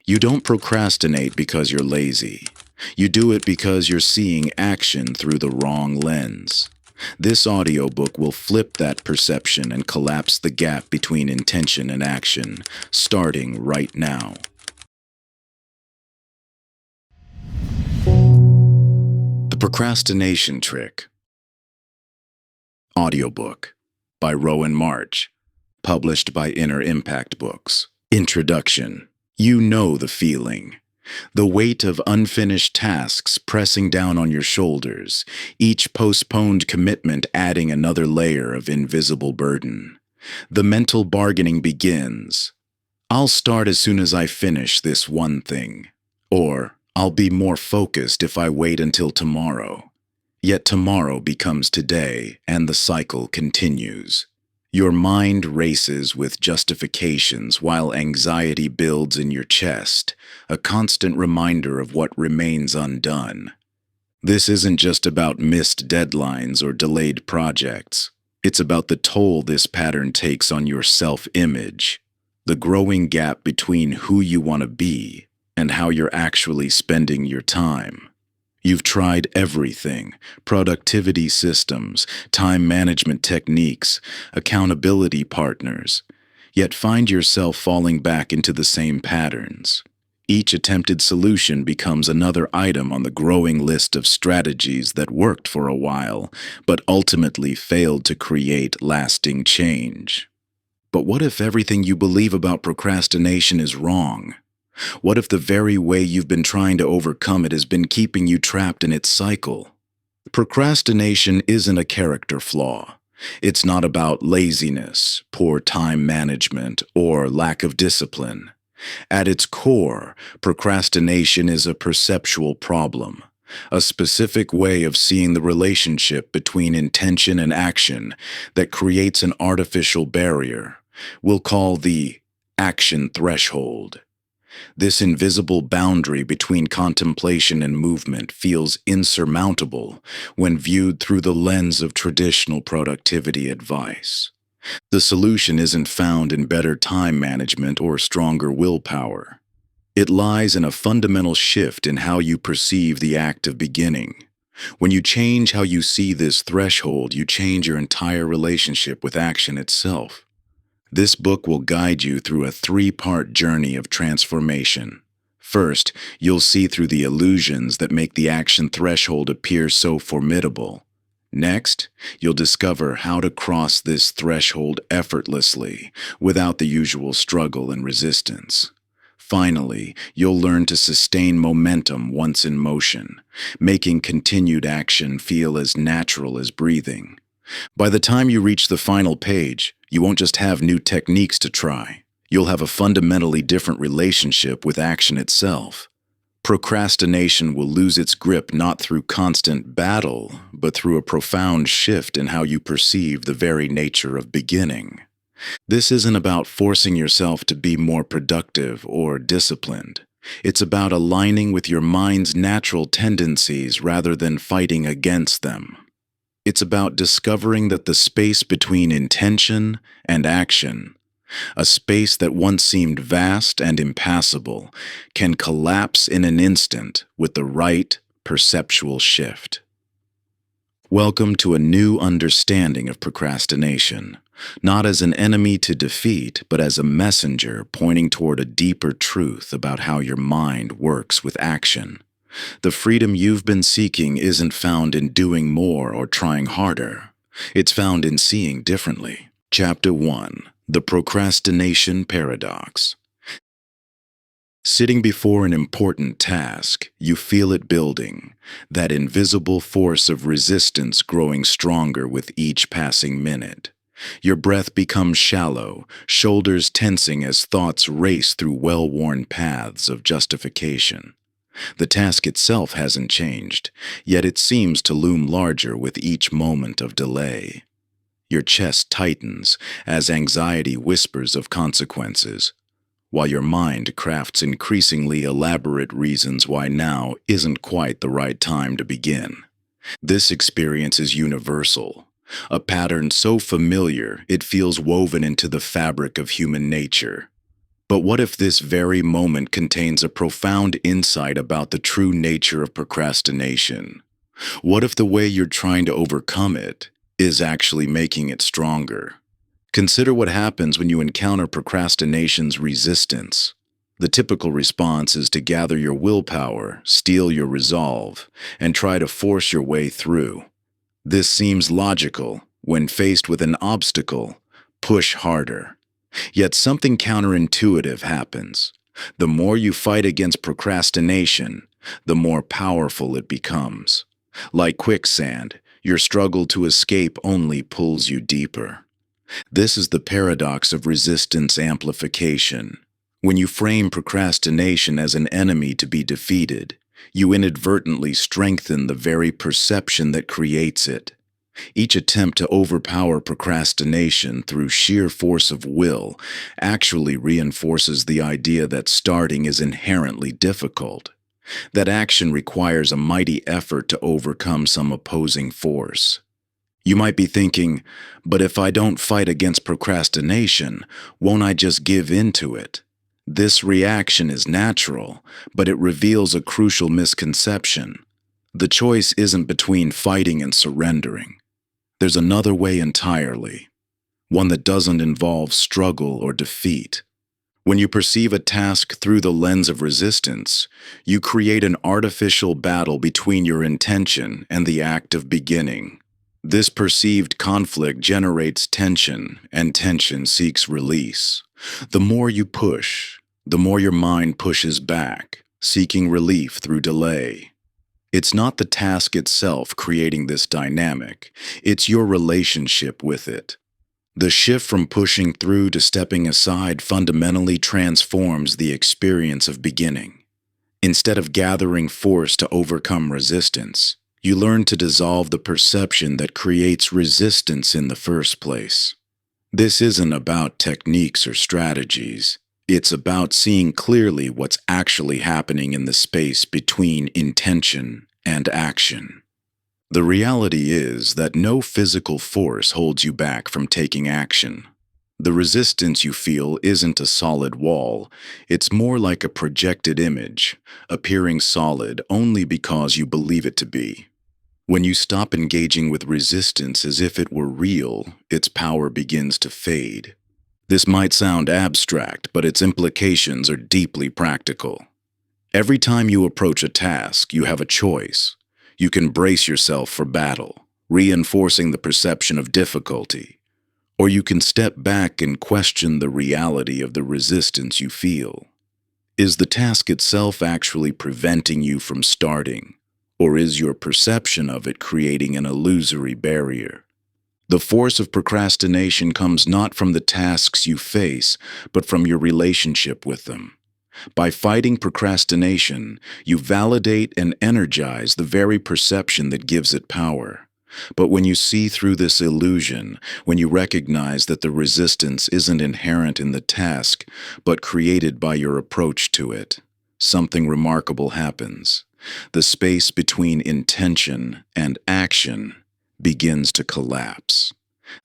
You don't procrastinate because you're lazy. You do it because you're seeing action through the wrong lens. This audiobook will flip that perception and collapse the gap between intention and action, starting right now. The Procrastination Trick. Audiobook by Rowan March, published by Inner Impact Books. Introduction. You know the feeling. The weight of unfinished tasks pressing down on your shoulders, each postponed commitment adding another layer of invisible burden. The mental bargaining begins. I'll start as soon as I finish this one thing. Or, I'll be more focused if I wait until tomorrow. Yet tomorrow becomes today, and the cycle continues. Your mind races with justifications while anxiety builds in your chest, a constant reminder of what remains undone. This isn't just about missed deadlines or delayed projects. It's about the toll this pattern takes on your self-image, the growing gap between who you want to be and how you're actually spending your time. You've tried everything: productivity systems, time management techniques, accountability partners, yet find yourself falling back into the same patterns. Each attempted solution becomes another item on the growing list of strategies that worked for a while, but ultimately failed to create lasting change. But what if everything you believe about procrastination is wrong? What if the very way you've been trying to overcome it has been keeping you trapped in its cycle? Procrastination isn't a character flaw. It's not about laziness, poor time management, or lack of discipline. At its core, procrastination is a perceptual problem, a specific way of seeing the relationship between intention and action that creates an artificial barrier we'll call the action threshold. This invisible boundary between contemplation and movement feels insurmountable when viewed through the lens of traditional productivity advice. The solution isn't found in better time management or stronger willpower. It lies in a fundamental shift in how you perceive the act of beginning. When you change how you see this threshold, you change your entire relationship with action itself. This book will guide you through a three-part journey of transformation. First, you'll see through the illusions that make the action threshold appear so formidable. Next, you'll discover how to cross this threshold effortlessly, without the usual struggle and resistance. Finally, you'll learn to sustain momentum once in motion, making continued action feel as natural as breathing. By the time you reach the final page, you won't just have new techniques to try. You'll have a fundamentally different relationship with action itself. Procrastination will lose its grip not through constant battle, but through a profound shift in how you perceive the very nature of beginning. This isn't about forcing yourself to be more productive or disciplined. It's about aligning with your mind's natural tendencies rather than fighting against them. It's about discovering that the space between intention and action, a space that once seemed vast and impassable, can collapse in an instant with the right perceptual shift. Welcome to a new understanding of procrastination, not as an enemy to defeat, but as a messenger pointing toward a deeper truth about how your mind works with action. The freedom you've been seeking isn't found in doing more or trying harder. It's found in seeing differently. Chapter 1. The Procrastination Paradox. Sitting before an important task, you feel it building, that invisible force of resistance growing stronger with each passing minute. Your breath becomes shallow, shoulders tensing as thoughts race through well-worn paths of justification. The task itself hasn't changed, yet it seems to loom larger with each moment of delay. Your chest tightens as anxiety whispers of consequences, while your mind crafts increasingly elaborate reasons why now isn't quite the right time to begin. This experience is universal, a pattern so familiar it feels woven into the fabric of human nature. But what if this very moment contains a profound insight about the true nature of procrastination? What if the way you're trying to overcome it is actually making it stronger? Consider what happens when you encounter procrastination's resistance. The typical response is to gather your willpower, steel your resolve, and try to force your way through. This seems logical. When faced with an obstacle, push harder. Yet something counterintuitive happens. The more you fight against procrastination, the more powerful it becomes. Like quicksand, your struggle to escape only pulls you deeper. This is the paradox of resistance amplification. When you frame procrastination as an enemy to be defeated, you inadvertently strengthen the very perception that creates it. Each attempt to overpower procrastination through sheer force of will actually reinforces the idea that starting is inherently difficult. That action requires a mighty effort to overcome some opposing force. You might be thinking, but if I don't fight against procrastination, won't I just give in to it? This reaction is natural, but it reveals a crucial misconception. The choice isn't between fighting and surrendering. There's another way entirely, one that doesn't involve struggle or defeat. When you perceive a task through the lens of resistance, you create an artificial battle between your intention and the act of beginning. This perceived conflict generates tension, and tension seeks release. The more you push, the more your mind pushes back, seeking relief through delay. It's not the task itself creating this dynamic, it's your relationship with it. The shift from pushing through to stepping aside fundamentally transforms the experience of beginning. Instead of gathering force to overcome resistance, you learn to dissolve the perception that creates resistance in the first place. This isn't about techniques or strategies. It's about seeing clearly what's actually happening in the space between intention and action. The reality is that no physical force holds you back from taking action. The resistance you feel isn't a solid wall, it's more like a projected image, appearing solid only because you believe it to be. When you stop engaging with resistance as if it were real, its power begins to fade. This might sound abstract, but its implications are deeply practical. Every time you approach a task, you have a choice. You can brace yourself for battle, reinforcing the perception of difficulty, or you can step back and question the reality of the resistance you feel. Is the task itself actually preventing you from starting, or is your perception of it creating an illusory barrier? The force of procrastination comes not from the tasks you face, but from your relationship with them. By fighting procrastination, you validate and energize the very perception that gives it power. But when you see through this illusion, when you recognize that the resistance isn't inherent in the task, but created by your approach to it, something remarkable happens. The space between intention and action begins to collapse.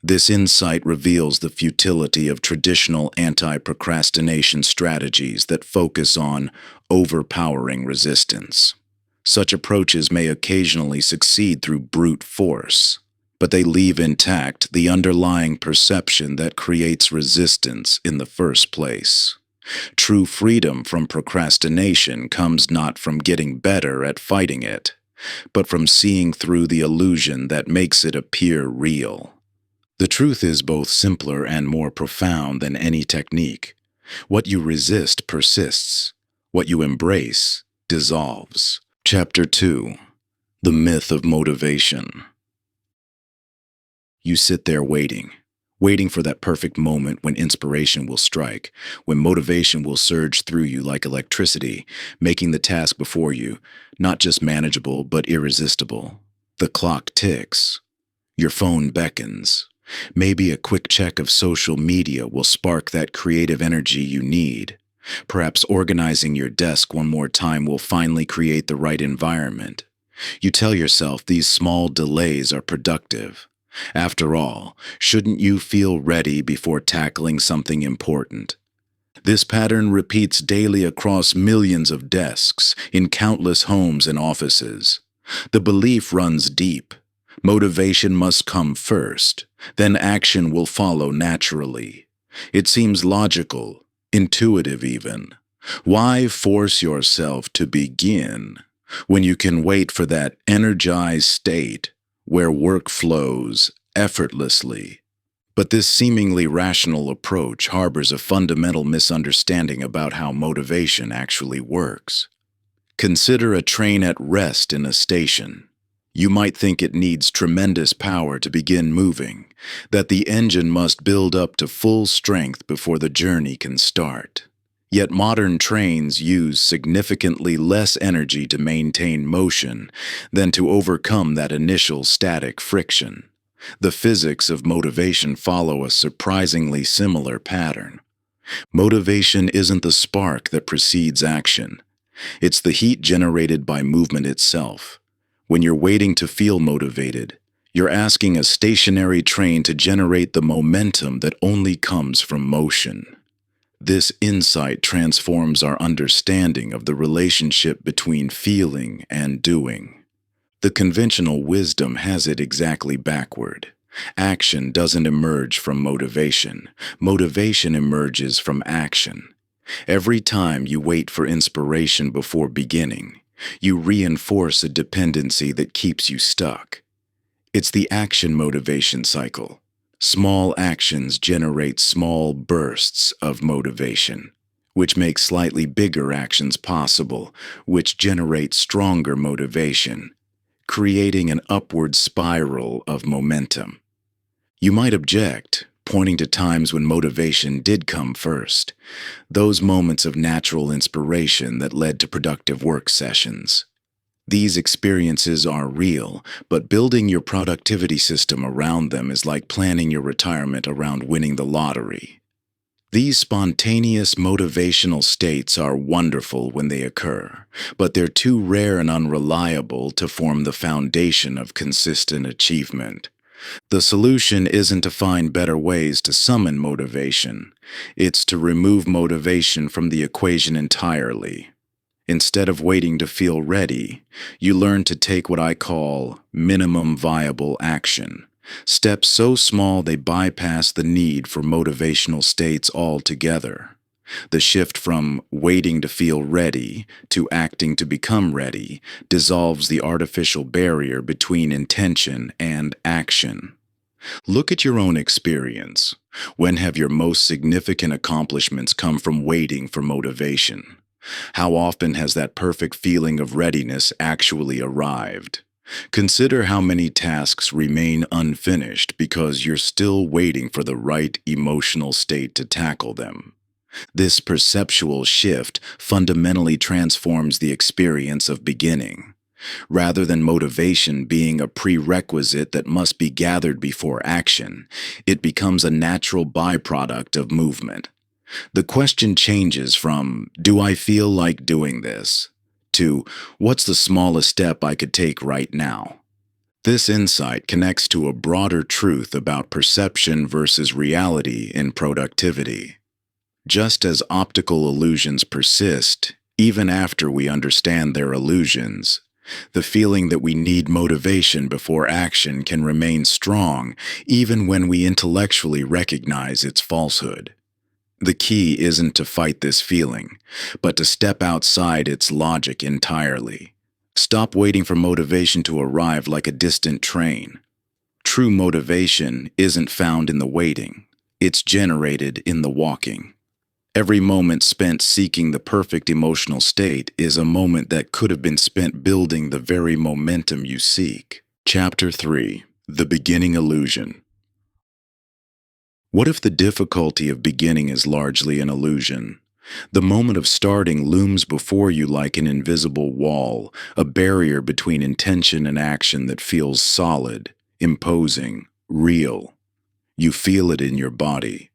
This insight reveals the futility of traditional anti-procrastination strategies that focus on overpowering resistance. Such approaches may occasionally succeed through brute force, but they leave intact the underlying perception that creates resistance in the first place. True freedom from procrastination comes not from getting better at fighting it, but from seeing through the illusion that makes it appear real. The truth is both simpler and more profound than any technique. What you resist persists. What you embrace dissolves. Chapter 2. The Myth of Motivation. You sit there waiting for that perfect moment when inspiration will strike, when motivation will surge through you like electricity, making the task before you not just manageable but irresistible. The clock ticks. Your phone beckons. Maybe a quick check of social media will spark that creative energy you need. Perhaps organizing your desk one more time will finally create the right environment. You tell yourself these small delays are productive. After all, shouldn't you feel ready before tackling something important? This pattern repeats daily across millions of desks, in countless homes and offices. The belief runs deep. Motivation must come first, then action will follow naturally. It seems logical, intuitive even. Why force yourself to begin when you can wait for that energized state where work flows effortlessly? But this seemingly rational approach harbors a fundamental misunderstanding about how motivation actually works. Consider a train at rest in a station. You might think it needs tremendous power to begin moving, that the engine must build up to full strength before the journey can start. Yet modern trains use significantly less energy to maintain motion than to overcome that initial static friction. The physics of motivation follow a surprisingly similar pattern. Motivation isn't the spark that precedes action. It's the heat generated by movement itself. When you're waiting to feel motivated, you're asking a stationary train to generate the momentum that only comes from motion. This insight transforms our understanding of the relationship between feeling and doing. The conventional wisdom has it exactly backward. Action doesn't emerge from motivation. Motivation emerges from action. Every time you wait for inspiration before beginning, you reinforce a dependency that keeps you stuck. It's the action motivation cycle. Small actions generate small bursts of motivation, which make slightly bigger actions possible, which generate stronger motivation, creating an upward spiral of momentum. You might object, pointing to times when motivation did come first, those moments of natural inspiration that led to productive work sessions. These experiences are real, but building your productivity system around them is like planning your retirement around winning the lottery. These spontaneous motivational states are wonderful when they occur, but they're too rare and unreliable to form the foundation of consistent achievement. The solution isn't to find better ways to summon motivation. It's to remove motivation from the equation entirely. Instead of waiting to feel ready, you learn to take what I call minimum viable action. Steps so small they bypass the need for motivational states altogether. The shift from waiting to feel ready to acting to become ready dissolves the artificial barrier between intention and action. Look at your own experience. When have your most significant accomplishments come from waiting for motivation? How often has that perfect feeling of readiness actually arrived? Consider how many tasks remain unfinished because you're still waiting for the right emotional state to tackle them. This perceptual shift fundamentally transforms the experience of beginning. Rather than motivation being a prerequisite that must be gathered before action, it becomes a natural byproduct of movement. The question changes from, "Do I feel like doing this?" to, "What's the smallest step I could take right now?" This insight connects to a broader truth about perception versus reality in productivity. Just as optical illusions persist, even after we understand their illusions, the feeling that we need motivation before action can remain strong even when we intellectually recognize its falsehood. The key isn't to fight this feeling, but to step outside its logic entirely. Stop waiting for motivation to arrive like a distant train. True motivation isn't found in the waiting, it's generated in the walking. Every moment spent seeking the perfect emotional state is a moment that could have been spent building the very momentum you seek. Chapter 3. The Beginning Illusion. What if the difficulty of beginning is largely an illusion? The moment of starting looms before you like an invisible wall, a barrier between intention and action that feels solid, imposing, real. You feel it in your body.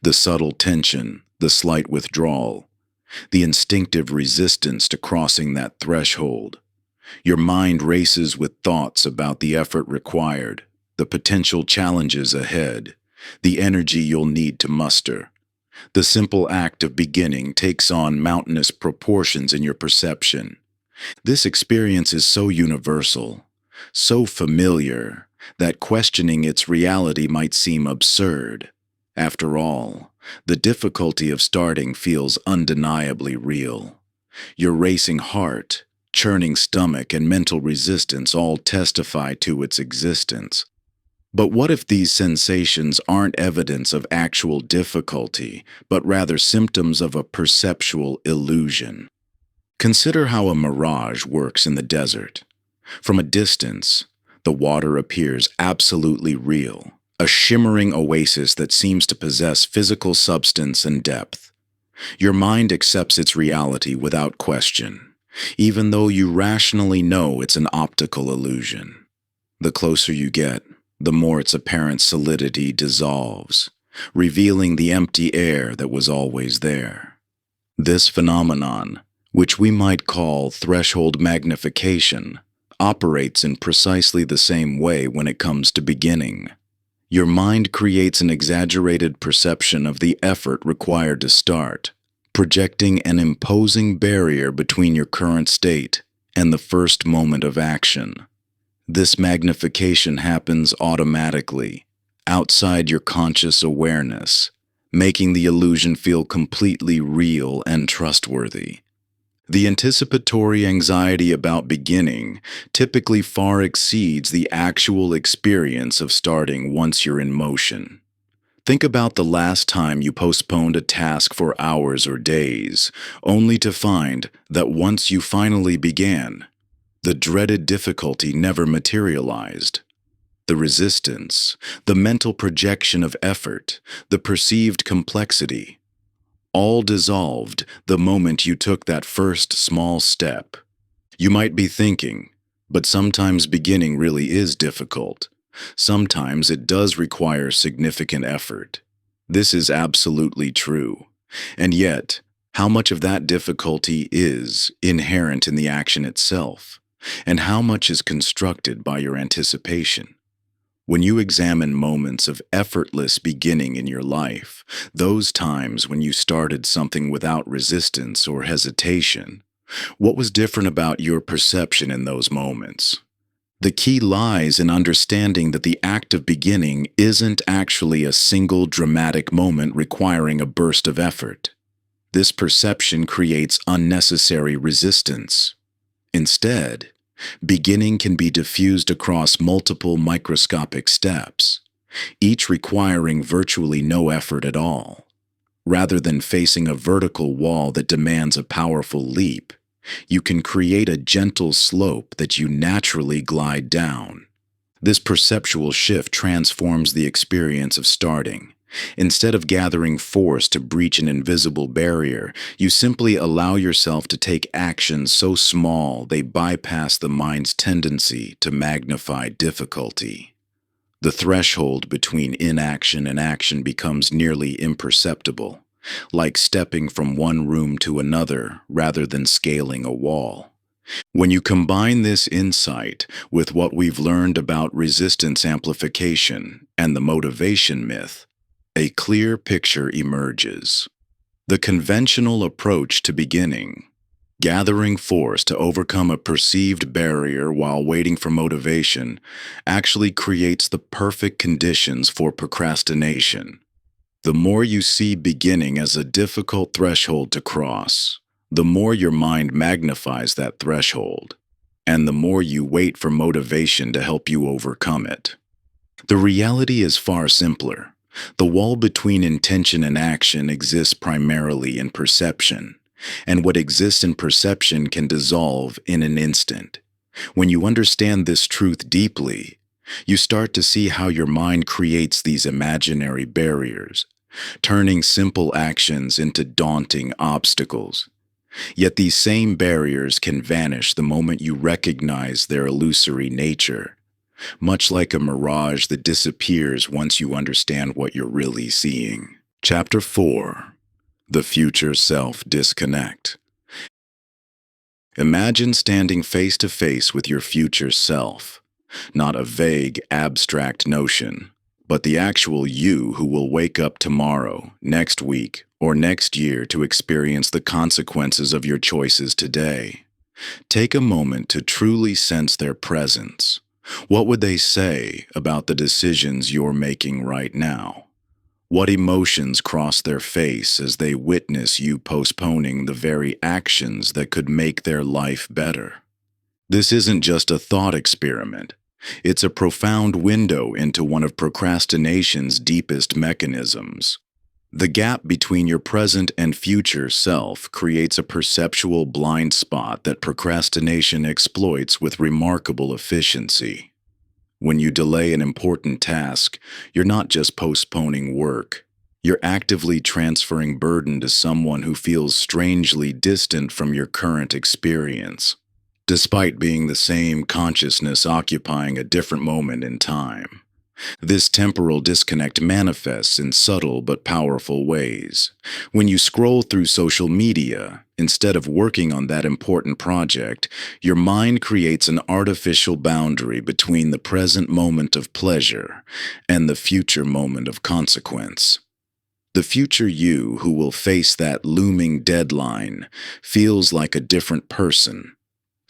The subtle tension, the slight withdrawal, the instinctive resistance to crossing that threshold. Your mind races with thoughts about the effort required, the potential challenges ahead, the energy you'll need to muster. The simple act of beginning takes on mountainous proportions in your perception. This experience is so universal, so familiar, that questioning its reality might seem absurd. After all, the difficulty of starting feels undeniably real. Your racing heart, churning stomach, and mental resistance all testify to its existence. But what if these sensations aren't evidence of actual difficulty, but rather symptoms of a perceptual illusion? Consider how a mirage works in the desert. From a distance, the water appears absolutely real, a shimmering oasis that seems to possess physical substance and depth. Your mind accepts its reality without question, even though you rationally know it's an optical illusion. The closer you get, the more its apparent solidity dissolves, revealing the empty air that was always there. This phenomenon, which we might call threshold magnification, operates in precisely the same way when it comes to beginning. Your mind creates an exaggerated perception of the effort required to start, projecting an imposing barrier between your current state and the first moment of action. This magnification happens automatically, outside your conscious awareness, making the illusion feel completely real and trustworthy. The anticipatory anxiety about beginning typically far exceeds the actual experience of starting once you're in motion. Think about the last time you postponed a task for hours or days, only to find that once you finally began, the dreaded difficulty never materialized. The resistance, the mental projection of effort, the perceived complexity, all dissolved the moment you took that first small step. You might be thinking, but sometimes beginning really is difficult. Sometimes it does require significant effort. This is absolutely true. And yet, how much of that difficulty is inherent in the action itself? And how much is constructed by your anticipation? When you examine moments of effortless beginning in your life, those times when you started something without resistance or hesitation, what was different about your perception in those moments? The key lies in understanding that the act of beginning isn't actually a single dramatic moment requiring a burst of effort. This perception creates unnecessary resistance. Instead, beginning can be diffused across multiple microscopic steps, each requiring virtually no effort at all. Rather than facing a vertical wall that demands a powerful leap, you can create a gentle slope that you naturally glide down. This perceptual shift transforms the experience of starting. Instead of gathering force to breach an invisible barrier, you simply allow yourself to take actions so small they bypass the mind's tendency to magnify difficulty. The threshold between inaction and action becomes nearly imperceptible, like stepping from one room to another rather than scaling a wall. When you combine this insight with what we've learned about resistance amplification and the motivation myth, a clear picture emerges. The conventional approach to beginning, gathering force to overcome a perceived barrier while waiting for motivation, actually creates the perfect conditions for procrastination. The more you see beginning as a difficult threshold to cross, the more your mind magnifies that threshold, and the more you wait for motivation to help you overcome it. The reality is far simpler. The wall between intention and action exists primarily in perception, and what exists in perception can dissolve in an instant. When you understand this truth deeply, you start to see how your mind creates these imaginary barriers, turning simple actions into daunting obstacles. Yet these same barriers can vanish the moment you recognize their illusory nature, much like a mirage that disappears once you understand what you're really seeing. Chapter 4. The Future Self Disconnect. Imagine standing face to face with your future self, not a vague, abstract notion, but the actual you who will wake up tomorrow, next week, or next year to experience the consequences of your choices today. Take a moment to truly sense their presence. What would they say about the decisions you're making right now? What emotions cross their face as they witness you postponing the very actions that could make their life better? This isn't just a thought experiment. It's a profound window into one of procrastination's deepest mechanisms. The gap between your present and future self creates a perceptual blind spot that procrastination exploits with remarkable efficiency. When you delay an important task, you're not just postponing work. You're actively transferring burden to someone who feels strangely distant from your current experience, despite being the same consciousness occupying a different moment in time. This temporal disconnect manifests in subtle but powerful ways. When you scroll through social media, instead of working on that important project, your mind creates an artificial boundary between the present moment of pleasure and the future moment of consequence. The future you who will face that looming deadline feels like a different person.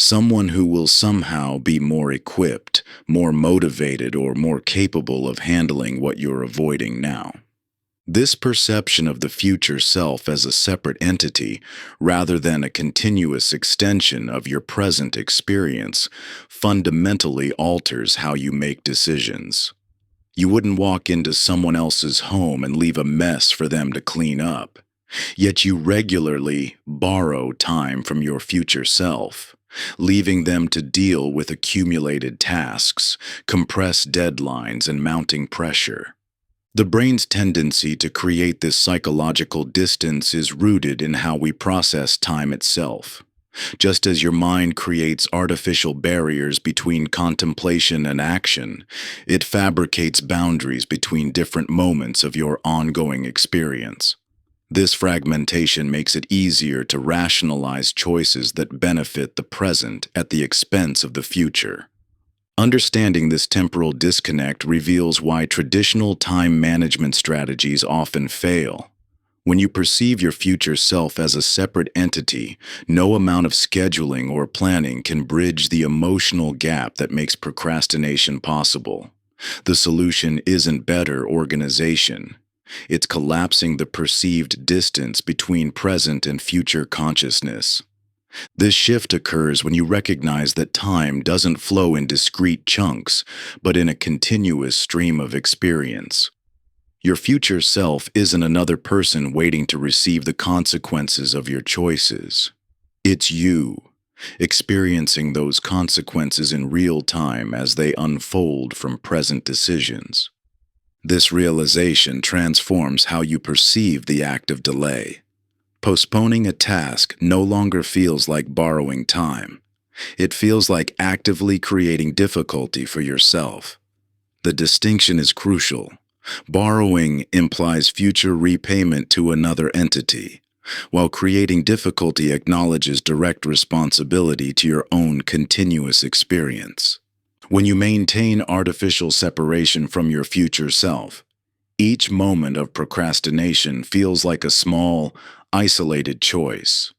Someone who will somehow be more equipped, more motivated, or more capable of handling what you're avoiding now. This perception of the future self as a separate entity, rather than a continuous extension of your present experience, fundamentally alters how you make decisions. You wouldn't walk into someone else's home and leave a mess for them to clean up. Yet you regularly borrow time from your future self, leaving them to deal with accumulated tasks, compressed deadlines, and mounting pressure. The brain's tendency to create this psychological distance is rooted in how we process time itself. Just as your mind creates artificial barriers between contemplation and action, it fabricates boundaries between different moments of your ongoing experience. This fragmentation makes it easier to rationalize choices that benefit the present at the expense of the future. Understanding this temporal disconnect reveals why traditional time management strategies often fail. When you perceive your future self as a separate entity, no amount of scheduling or planning can bridge the emotional gap that makes procrastination possible. The solution isn't better organization. It's collapsing the perceived distance between present and future consciousness. This shift occurs when you recognize that time doesn't flow in discrete chunks, but in a continuous stream of experience. Your future self isn't another person waiting to receive the consequences of your choices. It's you, experiencing those consequences in real time as they unfold from present decisions. This realization transforms how you perceive the act of delay. Postponing a task no longer feels like borrowing time. It feels like actively creating difficulty for yourself. The distinction is crucial. Borrowing implies future repayment to another entity, while creating difficulty acknowledges direct responsibility to your own continuous experience. When you maintain artificial separation from your future self, each moment of procrastination feels like a small, isolated choice.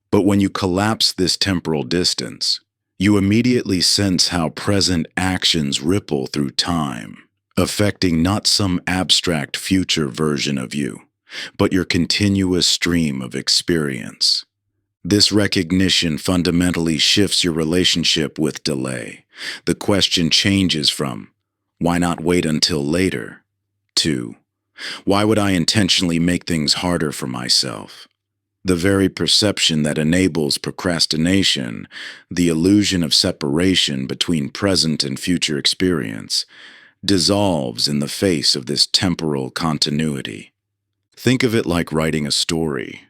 But when you collapse this temporal distance, you immediately sense how present actions ripple through time, affecting not some abstract future version of you, but your continuous stream of experience. This recognition fundamentally shifts your relationship with delay. The question changes from, "Why not wait until later?" to, "Why would I intentionally make things harder for myself?" The very perception that enables procrastination, the illusion of separation between present and future experience, dissolves in the face of this temporal continuity. Think of it like writing a story.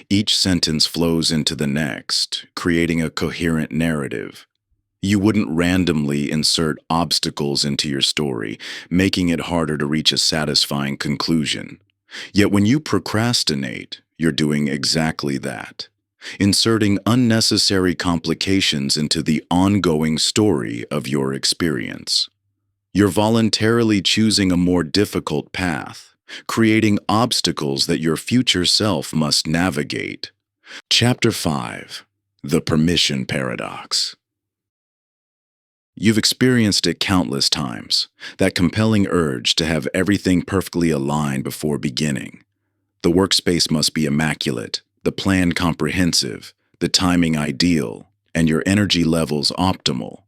Each sentence flows into the next, creating a coherent narrative. You wouldn't randomly insert obstacles into your story, making it harder to reach a satisfying conclusion. Yet when you procrastinate, you're doing exactly that, inserting unnecessary complications into the ongoing story of your experience. You're voluntarily choosing a more difficult path, creating obstacles that your future self must navigate. Chapter 5. The Permission Paradox. You've experienced it countless times, that compelling urge to have everything perfectly aligned before beginning. The workspace must be immaculate, the plan comprehensive, the timing ideal, and your energy levels optimal.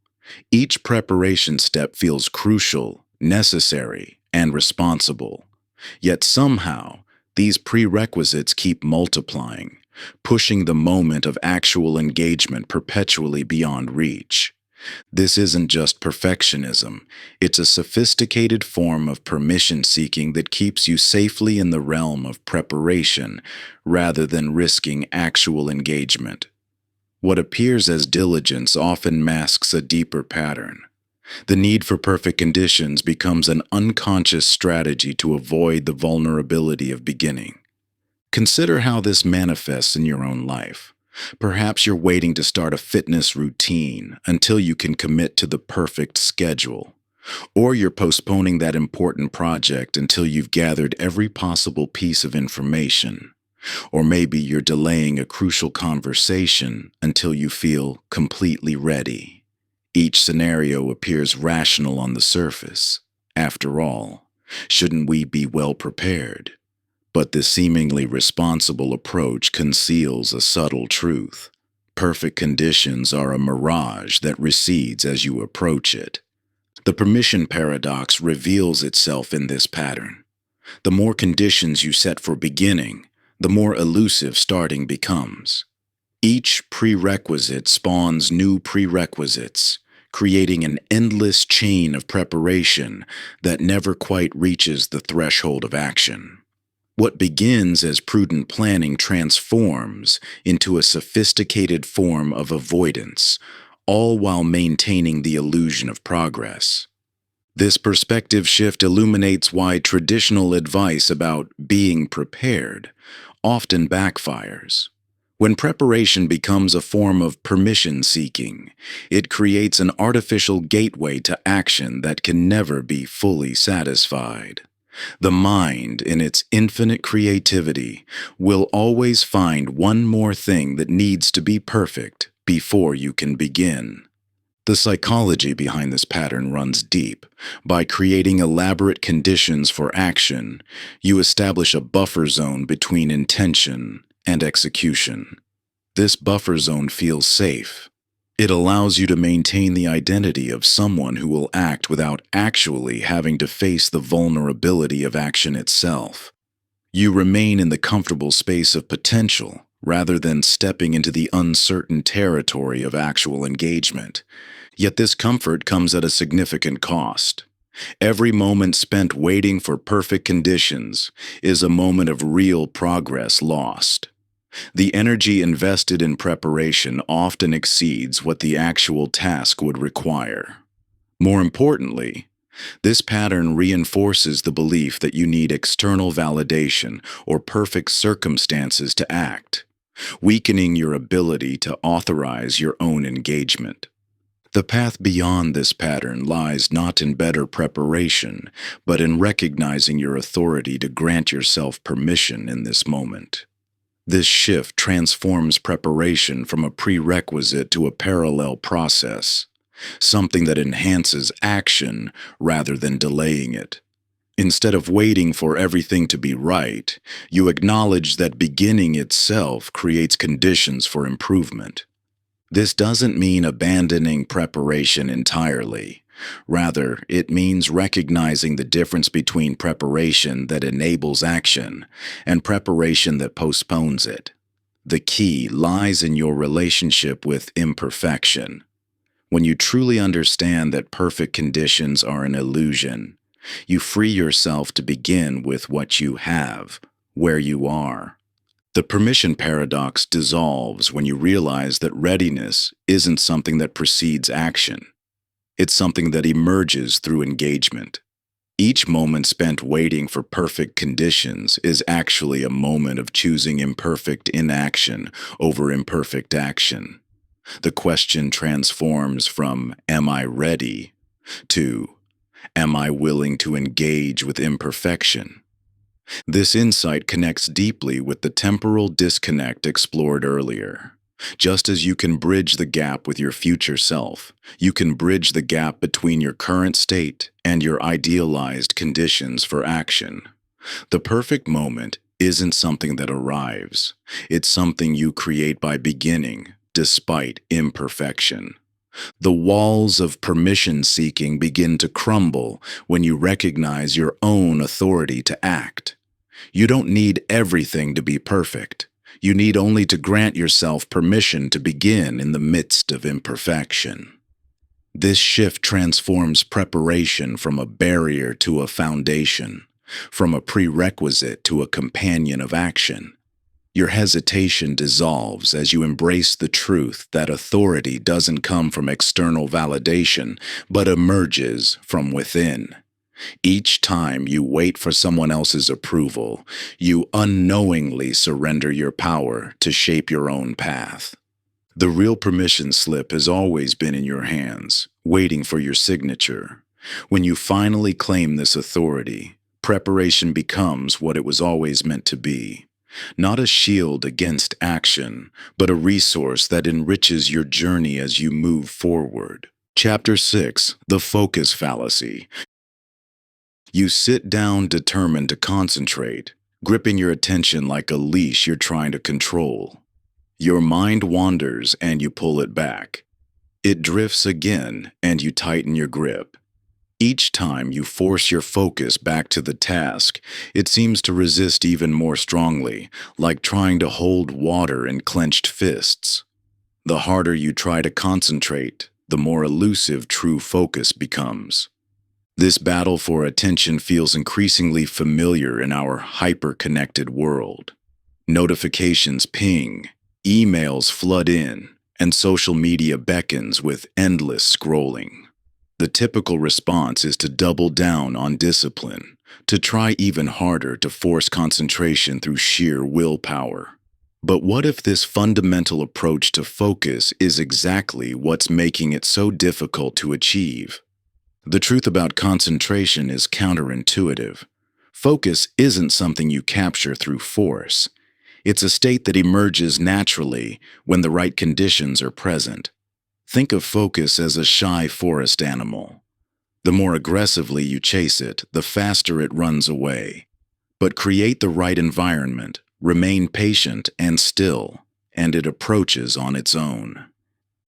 Each preparation step feels crucial, necessary, and responsible. Yet somehow, these prerequisites keep multiplying, pushing the moment of actual engagement perpetually beyond reach. This isn't just perfectionism, it's a sophisticated form of permission seeking that keeps you safely in the realm of preparation rather than risking actual engagement. What appears as diligence often masks a deeper pattern. The need for perfect conditions becomes an unconscious strategy to avoid the vulnerability of beginning. Consider how this manifests in your own life. Perhaps you're waiting to start a fitness routine until you can commit to the perfect schedule. Or you're postponing that important project until you've gathered every possible piece of information. Or maybe you're delaying a crucial conversation until you feel completely ready. Each scenario appears rational on the surface. After all, shouldn't we be well prepared? But this seemingly responsible approach conceals a subtle truth. Perfect conditions are a mirage that recedes as you approach it. The permission paradox reveals itself in this pattern. The more conditions you set for beginning, the more elusive starting becomes. Each prerequisite spawns new prerequisites, creating an endless chain of preparation that never quite reaches the threshold of action. What begins as prudent planning transforms into a sophisticated form of avoidance, all while maintaining the illusion of progress. This perspective shift illuminates why traditional advice about being prepared often backfires. When preparation becomes a form of permission seeking, it creates an artificial gateway to action that can never be fully satisfied. The mind, in its infinite creativity, will always find one more thing that needs to be perfect before you can begin. The psychology behind this pattern runs deep. By creating elaborate conditions for action, you establish a buffer zone between intention and execution. This buffer zone feels safe. It allows you to maintain the identity of someone who will act without actually having to face the vulnerability of action itself. You remain in the comfortable space of potential rather than stepping into the uncertain territory of actual engagement. Yet this comfort comes at a significant cost. Every moment spent waiting for perfect conditions is a moment of real progress lost. The energy invested in preparation often exceeds what the actual task would require. More importantly, this pattern reinforces the belief that you need external validation or perfect circumstances to act, weakening your ability to authorize your own engagement. The path beyond this pattern lies not in better preparation, but in recognizing your authority to grant yourself permission in this moment. This shift transforms preparation from a prerequisite to a parallel process, something that enhances action rather than delaying it. Instead of waiting for everything to be right, you acknowledge that beginning itself creates conditions for improvement. This doesn't mean abandoning preparation entirely. Rather, it means recognizing the difference between preparation that enables action and preparation that postpones it. The key lies in your relationship with imperfection. When you truly understand that perfect conditions are an illusion, you free yourself to begin with what you have, where you are. The permission paradox dissolves when you realize that readiness isn't something that precedes action. It's something that emerges through engagement. Each moment spent waiting for perfect conditions is actually a moment of choosing imperfect inaction over imperfect action. The question transforms from "Am I ready?" to Am I willing to engage with imperfection? This insight connects deeply with the temporal disconnect explored earlier. Just as you can bridge the gap with your future self, you can bridge the gap between your current state and your idealized conditions for action. The perfect moment isn't something that arrives. It's something you create by beginning, despite imperfection. The walls of permission-seeking begin to crumble when you recognize your own authority to act. You don't need everything to be perfect. You need only to grant yourself permission to begin in the midst of imperfection. This shift transforms preparation from a barrier to a foundation, from a prerequisite to a companion of action. Your hesitation dissolves as you embrace the truth that authority doesn't come from external validation, but emerges from within. Each time you wait for someone else's approval, you unknowingly surrender your power to shape your own path. The real permission slip has always been in your hands, waiting for your signature. When you finally claim this authority, preparation becomes what it was always meant to be. Not a shield against action, but a resource that enriches your journey as you move forward. Chapter 6: The Focus Fallacy. You sit down determined to concentrate, gripping your attention like a leash you're trying to control. Your mind wanders and you pull it back. It drifts again and you tighten your grip. Each time you force your focus back to the task, it seems to resist even more strongly, like trying to hold water in clenched fists. The harder you try to concentrate, the more elusive true focus becomes. This battle for attention feels increasingly familiar in our hyper-connected world. Notifications ping, emails flood in, and social media beckons with endless scrolling. The typical response is to double down on discipline, to try even harder to force concentration through sheer willpower. But what if this fundamental approach to focus is exactly what's making it so difficult to achieve? The truth about concentration is counterintuitive. Focus isn't something you capture through force. It's a state that emerges naturally when the right conditions are present. Think of focus as a shy forest animal. The more aggressively you chase it, the faster it runs away. But create the right environment, remain patient and still, and it approaches on its own.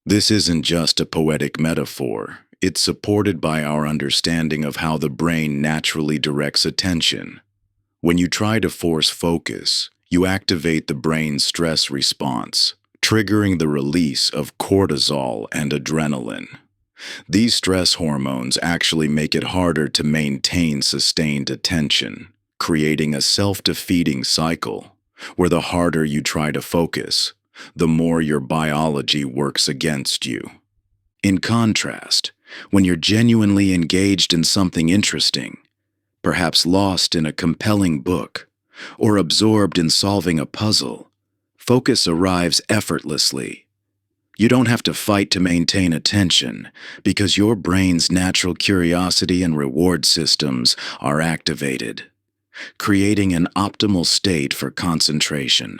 This isn't just a poetic metaphor. It's supported by our understanding of how the brain naturally directs attention. When you try to force focus, you activate the brain's stress response, triggering the release of cortisol and adrenaline. These stress hormones actually make it harder to maintain sustained attention, creating a self-defeating cycle, where the harder you try to focus, the more your biology works against you. In contrast, when you're genuinely engaged in something interesting, perhaps lost in a compelling book, or absorbed in solving a puzzle, focus arrives effortlessly. You don't have to fight to maintain attention because your brain's natural curiosity and reward systems are activated, creating an optimal state for concentration.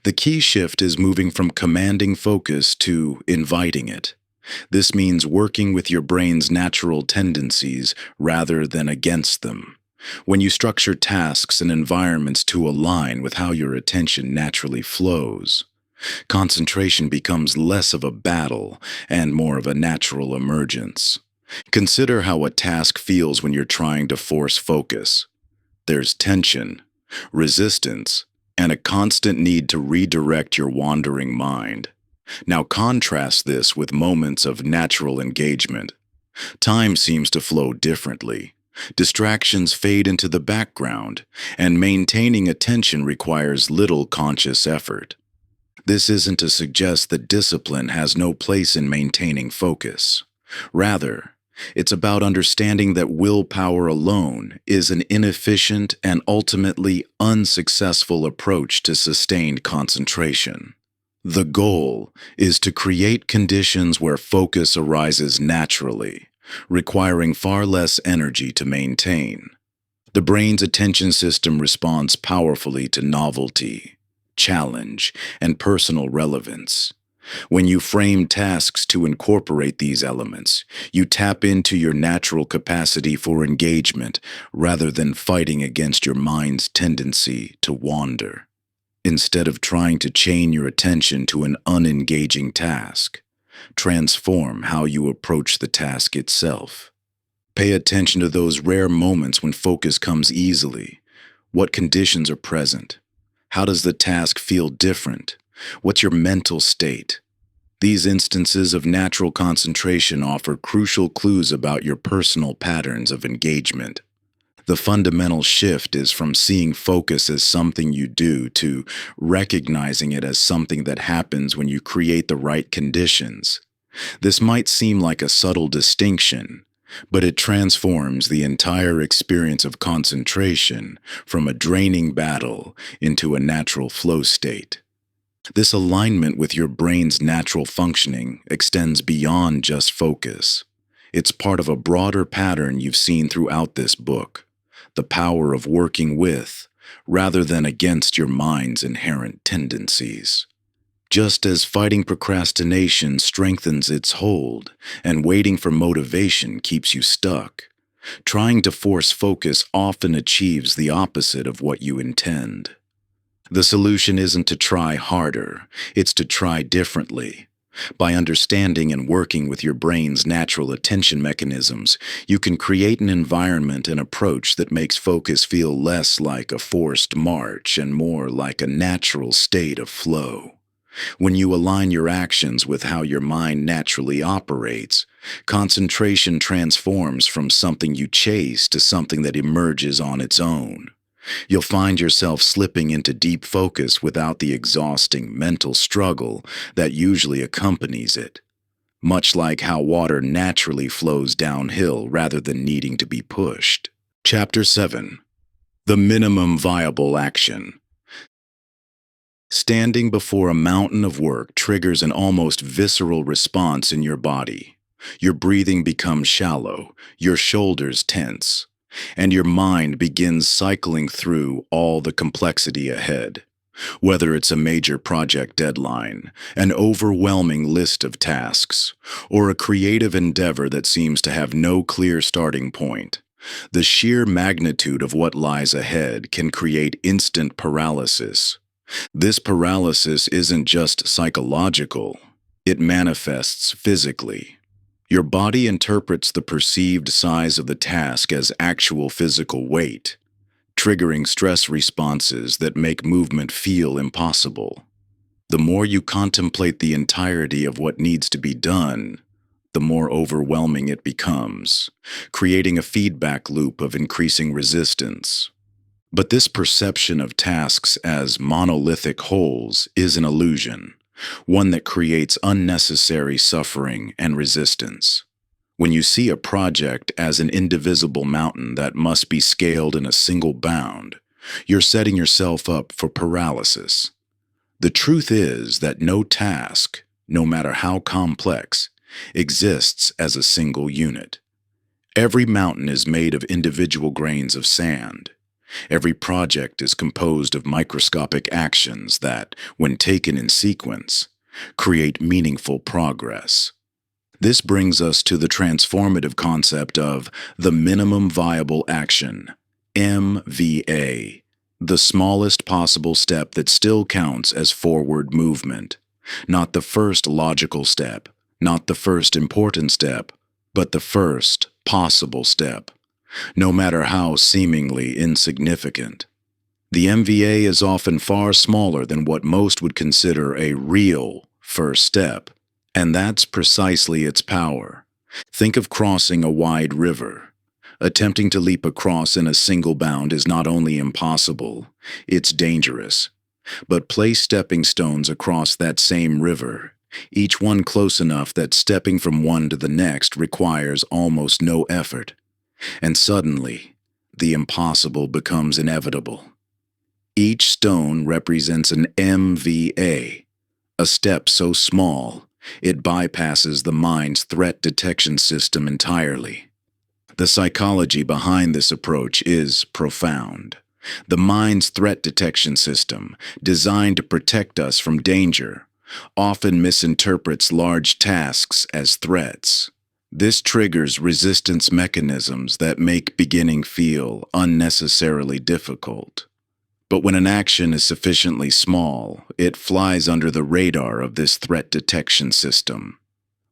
The key shift is moving from commanding focus to inviting it. This means working with your brain's natural tendencies rather than against them. When you structure tasks and environments to align with how your attention naturally flows, concentration becomes less of a battle and more of a natural emergence. Consider how a task feels when you're trying to force focus. There's tension, resistance, and a constant need to redirect your wandering mind. Now contrast this with moments of natural engagement. Time seems to flow differently. Distractions fade into the background, and maintaining attention requires little conscious effort. This isn't to suggest that discipline has no place in maintaining focus. Rather, it's about understanding that willpower alone is an inefficient and ultimately unsuccessful approach to sustained concentration. The goal is to create conditions where focus arises naturally, requiring far less energy to maintain. The brain's attention system responds powerfully to novelty, challenge, and personal relevance. When you frame tasks to incorporate these elements, you tap into your natural capacity for engagement rather than fighting against your mind's tendency to wander. Instead of trying to chain your attention to an unengaging task, transform how you approach the task itself. Pay attention to those rare moments when focus comes easily. What conditions are present? How does the task feel different? What's your mental state? These instances of natural concentration offer crucial clues about your personal patterns of engagement. The fundamental shift is from seeing focus as something you do to recognizing it as something that happens when you create the right conditions. This might seem like a subtle distinction, but it transforms the entire experience of concentration from a draining battle into a natural flow state. This alignment with your brain's natural functioning extends beyond just focus. It's part of a broader pattern you've seen throughout this book, the power of working with, rather than against your mind's inherent tendencies. Just as fighting procrastination strengthens its hold and waiting for motivation keeps you stuck, trying to force focus often achieves the opposite of what you intend. The solution isn't to try harder, it's to try differently. By understanding and working with your brain's natural attention mechanisms, you can create an environment and approach that makes focus feel less like a forced march and more like a natural state of flow. When you align your actions with how your mind naturally operates, concentration transforms from something you chase to something that emerges on its own. You'll find yourself slipping into deep focus without the exhausting mental struggle that usually accompanies it, much like how water naturally flows downhill rather than needing to be pushed. Chapter 7. The Minimum Viable Action. Standing before a mountain of work triggers an almost visceral response in your body. Your breathing becomes shallow, your shoulders tense, and your mind begins cycling through all the complexity ahead. Whether it's a major project deadline, an overwhelming list of tasks, or a creative endeavor that seems to have no clear starting point, the sheer magnitude of what lies ahead can create instant paralysis. This paralysis isn't just psychological, it manifests physically. Your body interprets the perceived size of the task as actual physical weight, triggering stress responses that make movement feel impossible. The more you contemplate the entirety of what needs to be done, the more overwhelming it becomes, creating a feedback loop of increasing resistance. But this perception of tasks as monolithic wholes is an illusion, one that creates unnecessary suffering and resistance. When you see a project as an indivisible mountain that must be scaled in a single bound, you're setting yourself up for paralysis. The truth is that no task, no matter how complex, exists as a single unit. Every mountain is made of individual grains of sand. Every project is composed of microscopic actions that, when taken in sequence, create meaningful progress. This brings us to the transformative concept of the minimum viable action, MVA, the smallest possible step that still counts as forward movement. Not the first logical step, not the first important step, but the first possible step, no matter how seemingly insignificant. The MVA is often far smaller than what most would consider a real first step, and that's precisely its power. Think of crossing a wide river. Attempting to leap across in a single bound is not only impossible, it's dangerous. But place stepping stones across that same river, each one close enough that stepping from one to the next requires almost no effort. And suddenly, the impossible becomes inevitable. Each stone represents an MVA, a step so small It bypasses the mind's threat detection system entirely. The psychology behind this approach is profound. The mind's threat detection system, designed to protect us from danger, often misinterprets large tasks as threats. This triggers resistance mechanisms that make beginning feel unnecessarily difficult. But when an action is sufficiently small, it flies under the radar of this threat detection system.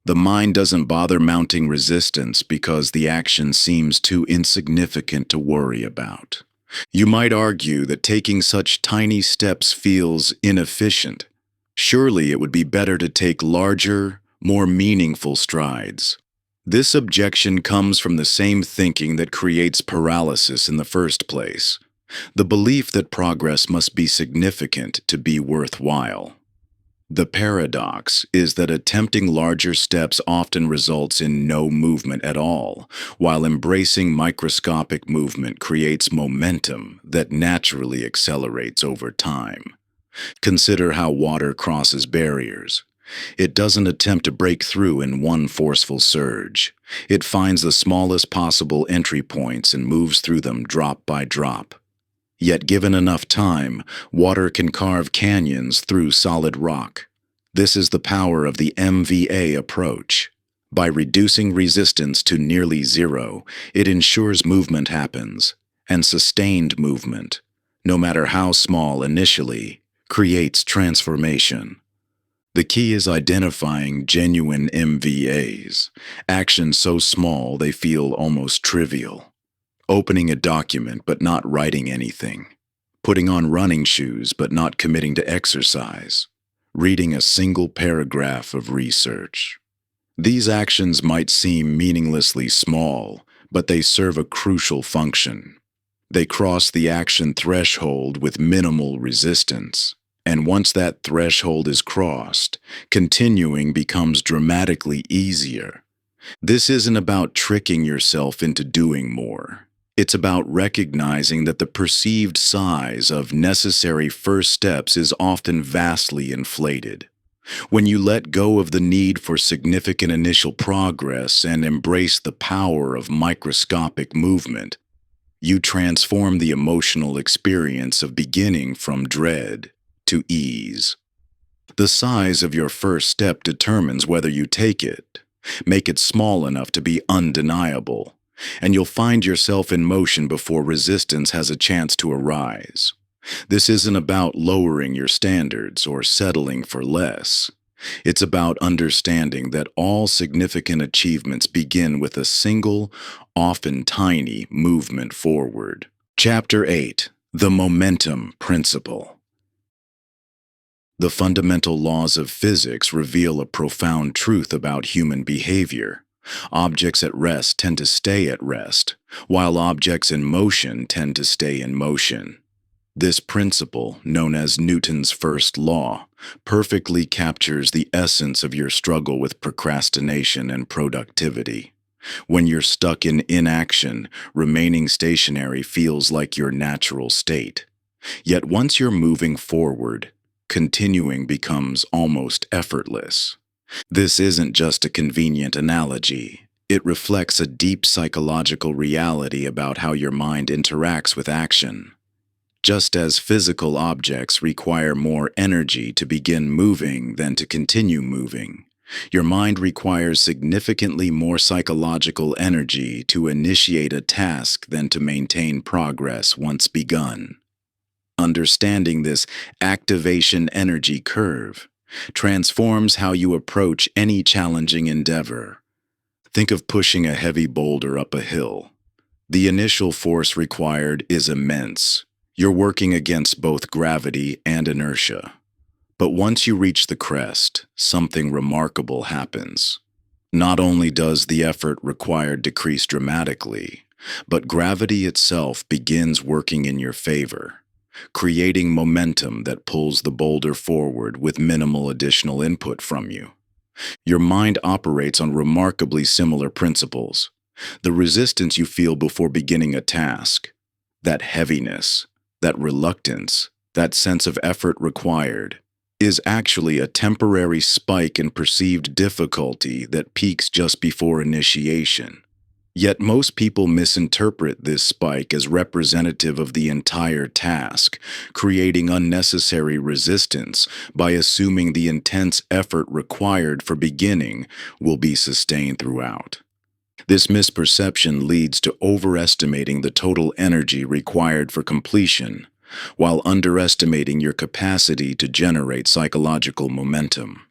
The mind doesn't bother mounting resistance because the action seems too insignificant to worry about. You might argue that taking such tiny steps feels inefficient. Surely it would be better to take larger, more meaningful strides. This objection comes from the same thinking that creates paralysis in the first place. The belief that progress must be significant to be worthwhile. The paradox is that attempting larger steps often results in no movement at all, while embracing microscopic movement creates momentum that naturally accelerates over time. Consider how water crosses barriers. It doesn't attempt to break through in one forceful surge. It finds the smallest possible entry points and moves through them drop by drop. Yet given enough time, water can carve canyons through solid rock. This is the power of the MVA approach. By reducing resistance to nearly zero, it ensures movement happens, and sustained movement, no matter how small initially, creates transformation. The key is identifying genuine MVAs, actions so small they feel almost trivial. Opening a document but not writing anything. Putting on running shoes but not committing to exercise. Reading a single paragraph of research. These actions might seem meaninglessly small, but they serve a crucial function. They cross the action threshold with minimal resistance, and once that threshold is crossed, continuing becomes dramatically easier. This isn't about tricking yourself into doing more. It's about recognizing that the perceived size of necessary first steps is often vastly inflated. When you let go of the need for significant initial progress and embrace the power of microscopic movement, you transform the emotional experience of beginning from dread to ease. The size of your first step determines whether you take it. Make it small enough to be undeniable, and you'll find yourself in motion before resistance has a chance to arise. This isn't about lowering your standards or settling for less. It's about understanding that all significant achievements begin with a single, often tiny, movement forward. Chapter 8: The Momentum Principle. The fundamental laws of physics reveal a profound truth about human behavior. Objects at rest tend to stay at rest, while objects in motion tend to stay in motion. This principle, known as Newton's first law, perfectly captures the essence of your struggle with procrastination and productivity. When you're stuck in inaction, remaining stationary feels like your natural state. Yet once you're moving forward, continuing becomes almost effortless. This isn't just a convenient analogy. It reflects a deep psychological reality about how your mind interacts with action. Just as physical objects require more energy to begin moving than to continue moving, your mind requires significantly more psychological energy to initiate a task than to maintain progress once begun. Understanding this activation energy curve transforms how you approach any challenging endeavor. Think of pushing a heavy boulder up a hill. The initial force required is immense. You're working against both gravity and inertia. But once you reach the crest, something remarkable happens. Not only does the effort required decrease dramatically, but gravity itself begins working in your favor, creating momentum that pulls the boulder forward with minimal additional input from you. Your mind operates on remarkably similar principles. The resistance you feel before beginning a task, that heaviness, that reluctance, that sense of effort required, is actually a temporary spike in perceived difficulty that peaks just before initiation. Yet most people misinterpret this spike as representative of the entire task, creating unnecessary resistance by assuming the intense effort required for beginning will be sustained throughout. This misperception leads to overestimating the total energy required for completion, while underestimating your capacity to generate psychological momentum.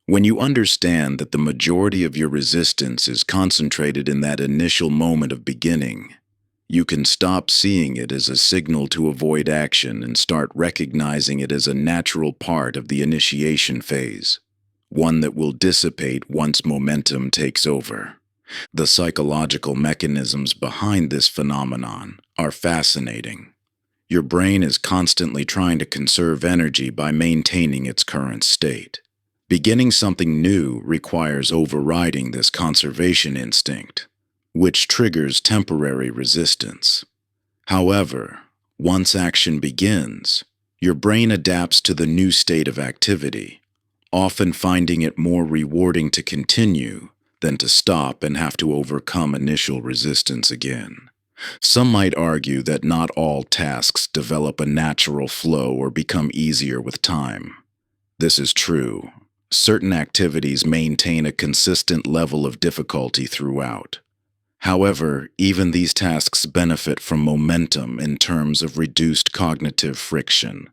When you understand that the majority of your resistance is concentrated in that initial moment of beginning, you can stop seeing it as a signal to avoid action and start recognizing it as a natural part of the initiation phase, one that will dissipate once momentum takes over. The psychological mechanisms behind this phenomenon are fascinating. Your brain is constantly trying to conserve energy by maintaining its current state. Beginning something new requires overriding this conservation instinct, which triggers temporary resistance. However, once action begins, your brain adapts to the new state of activity, often finding it more rewarding to continue than to stop and have to overcome initial resistance again. Some might argue that not all tasks develop a natural flow or become easier with time. This is true. Certain activities maintain a consistent level of difficulty throughout. However, even these tasks benefit from momentum in terms of reduced cognitive friction.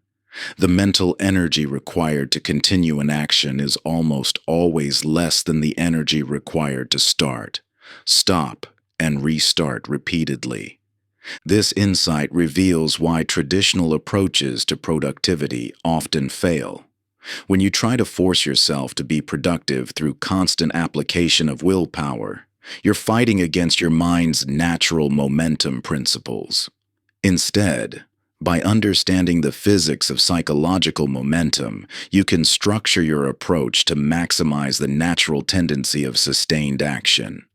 The mental energy required to continue an action is almost always less than the energy required to start, stop, and restart repeatedly. This insight reveals why traditional approaches to productivity often fail. When you try to force yourself to be productive through constant application of willpower, you're fighting against your mind's natural momentum principles. Instead, by understanding the physics of psychological momentum, you can structure your approach to maximize the natural tendency of sustained action.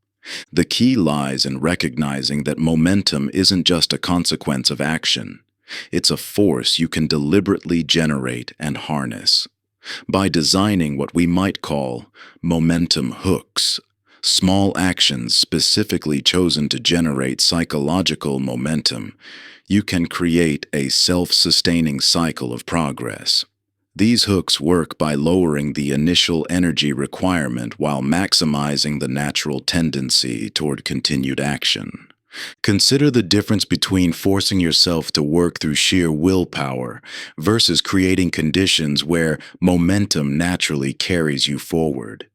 The key lies in recognizing that momentum isn't just a consequence of action. It's a force you can deliberately generate and harness. By designing what we might call momentum hooks, small actions specifically chosen to generate psychological momentum, you can create a self-sustaining cycle of progress. These hooks work by lowering the initial energy requirement while maximizing the natural tendency toward continued action. Consider the difference between forcing yourself to work through sheer willpower versus creating conditions where momentum naturally carries you forward.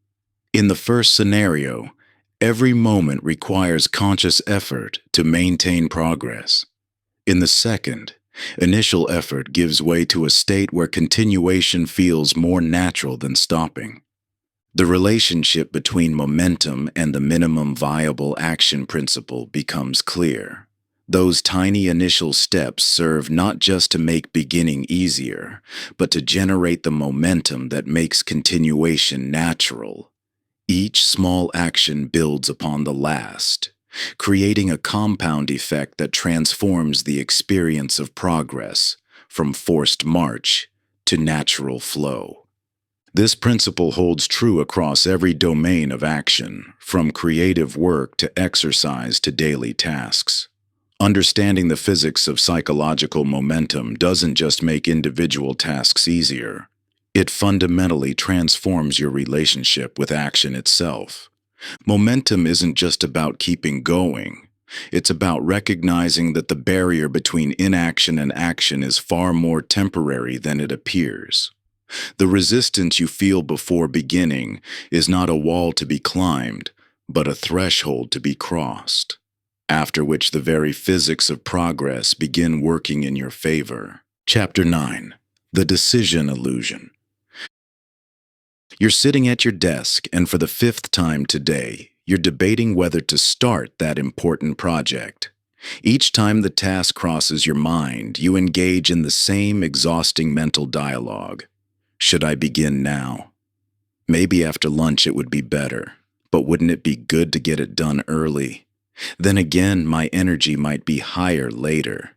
In the first scenario, every moment requires conscious effort to maintain progress. In the second, initial effort gives way to a state where continuation feels more natural than stopping. The relationship between momentum and the minimum viable action principle becomes clear. Those tiny initial steps serve not just to make beginning easier, but to generate the momentum that makes continuation natural. Each small action builds upon the last, creating a compound effect that transforms the experience of progress from forced march to natural flow. This principle holds true across every domain of action, from creative work to exercise to daily tasks. Understanding the physics of psychological momentum doesn't just make individual tasks easier. It fundamentally transforms your relationship with action itself. Momentum isn't just about keeping going. It's about recognizing that the barrier between inaction and action is far more temporary than it appears. The resistance you feel before beginning is not a wall to be climbed, but a threshold to be crossed, after which the very physics of progress begin working in your favor. Chapter 9. The Decision Illusion. You're sitting at your desk, and for the 5th time today, you're debating whether to start that important project. Each time the task crosses your mind, you engage in the same exhausting mental dialogue. Should I begin now? Maybe after lunch it would be better, but wouldn't it be good to get it done early? Then again, my energy might be higher later.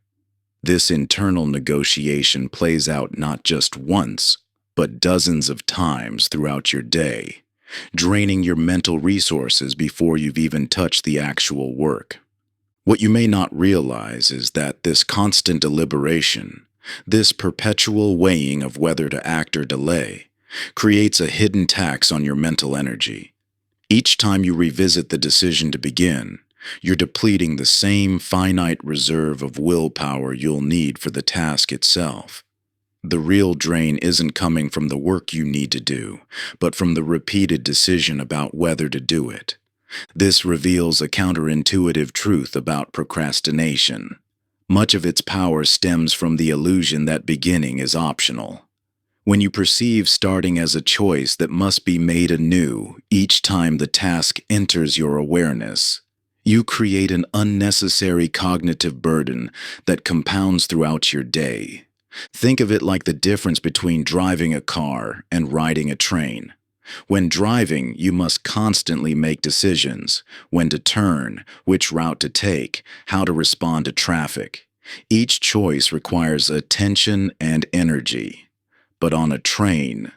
This internal negotiation plays out not just once, but dozens of times throughout your day, draining your mental resources before you've even touched the actual work. What you may not realize is that this constant deliberation, this perpetual weighing of whether to act or delay, creates a hidden tax on your mental energy. Each time you revisit the decision to begin, you're depleting the same finite reserve of willpower you'll need for the task itself. The real drain isn't coming from the work you need to do, but from the repeated decision about whether to do it. This reveals a counterintuitive truth about procrastination. Much of its power stems from the illusion that beginning is optional. When you perceive starting as a choice that must be made anew each time the task enters your awareness, you create an unnecessary cognitive burden that compounds throughout your day. Think of it like the difference between driving a car and riding a train. When driving, you must constantly make decisions: when to turn, which route to take, how to respond to traffic. Each choice requires attention and energy. But on a train,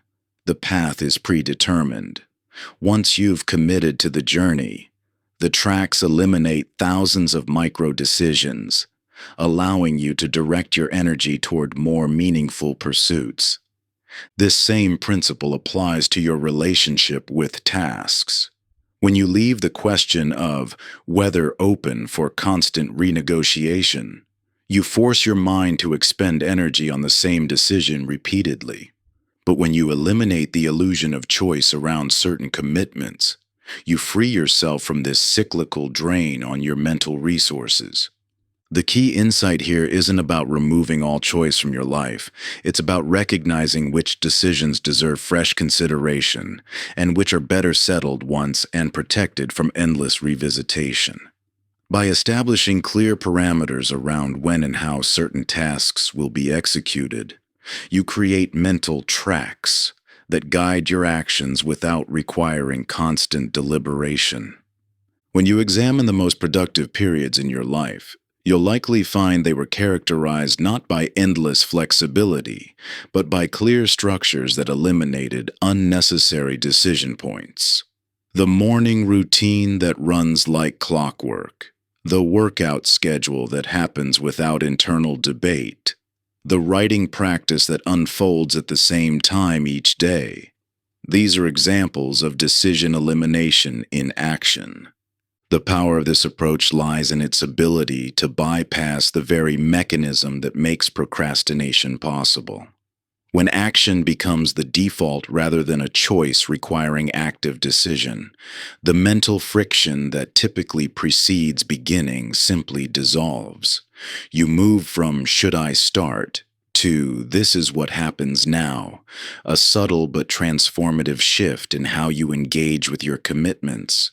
the path is predetermined. Once you've committed to the journey, the tracks eliminate thousands of micro-decisions, allowing you to direct your energy toward more meaningful pursuits. This same principle applies to your relationship with tasks. When you leave the question of whether open for constant renegotiation, you force your mind to expend energy on the same decision repeatedly. But when you eliminate the illusion of choice around certain commitments, you free yourself from this cyclical drain on your mental resources. The key insight here isn't about removing all choice from your life. It's about recognizing which decisions deserve fresh consideration and which are better settled once and protected from endless revisitation. By establishing clear parameters around when and how certain tasks will be executed, you create mental tracks that guide your actions without requiring constant deliberation. When you examine the most productive periods in your life, you'll likely find they were characterized not by endless flexibility, but by clear structures that eliminated unnecessary decision points. The morning routine that runs like clockwork, the workout schedule that happens without internal debate, the writing practice that unfolds at the same time each day. These are examples of decision elimination in action. The power of this approach lies in its ability to bypass the very mechanism that makes procrastination possible. When action becomes the default rather than a choice requiring active decision, the mental friction that typically precedes beginning simply dissolves. You move from "should I start" to "this is what happens now," a subtle but transformative shift in how you engage with your commitments.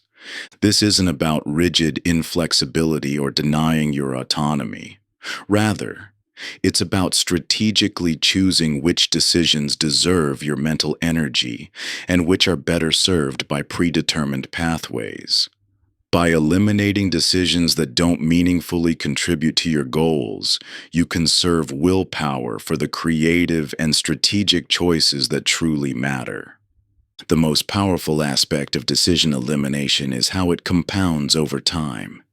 This isn't about rigid inflexibility or denying your autonomy. Rather, it's about strategically choosing which decisions deserve your mental energy and which are better served by predetermined pathways. By eliminating decisions that don't meaningfully contribute to your goals, you conserve willpower for the creative and strategic choices that truly matter. The most powerful aspect of decision elimination is how it compounds over time.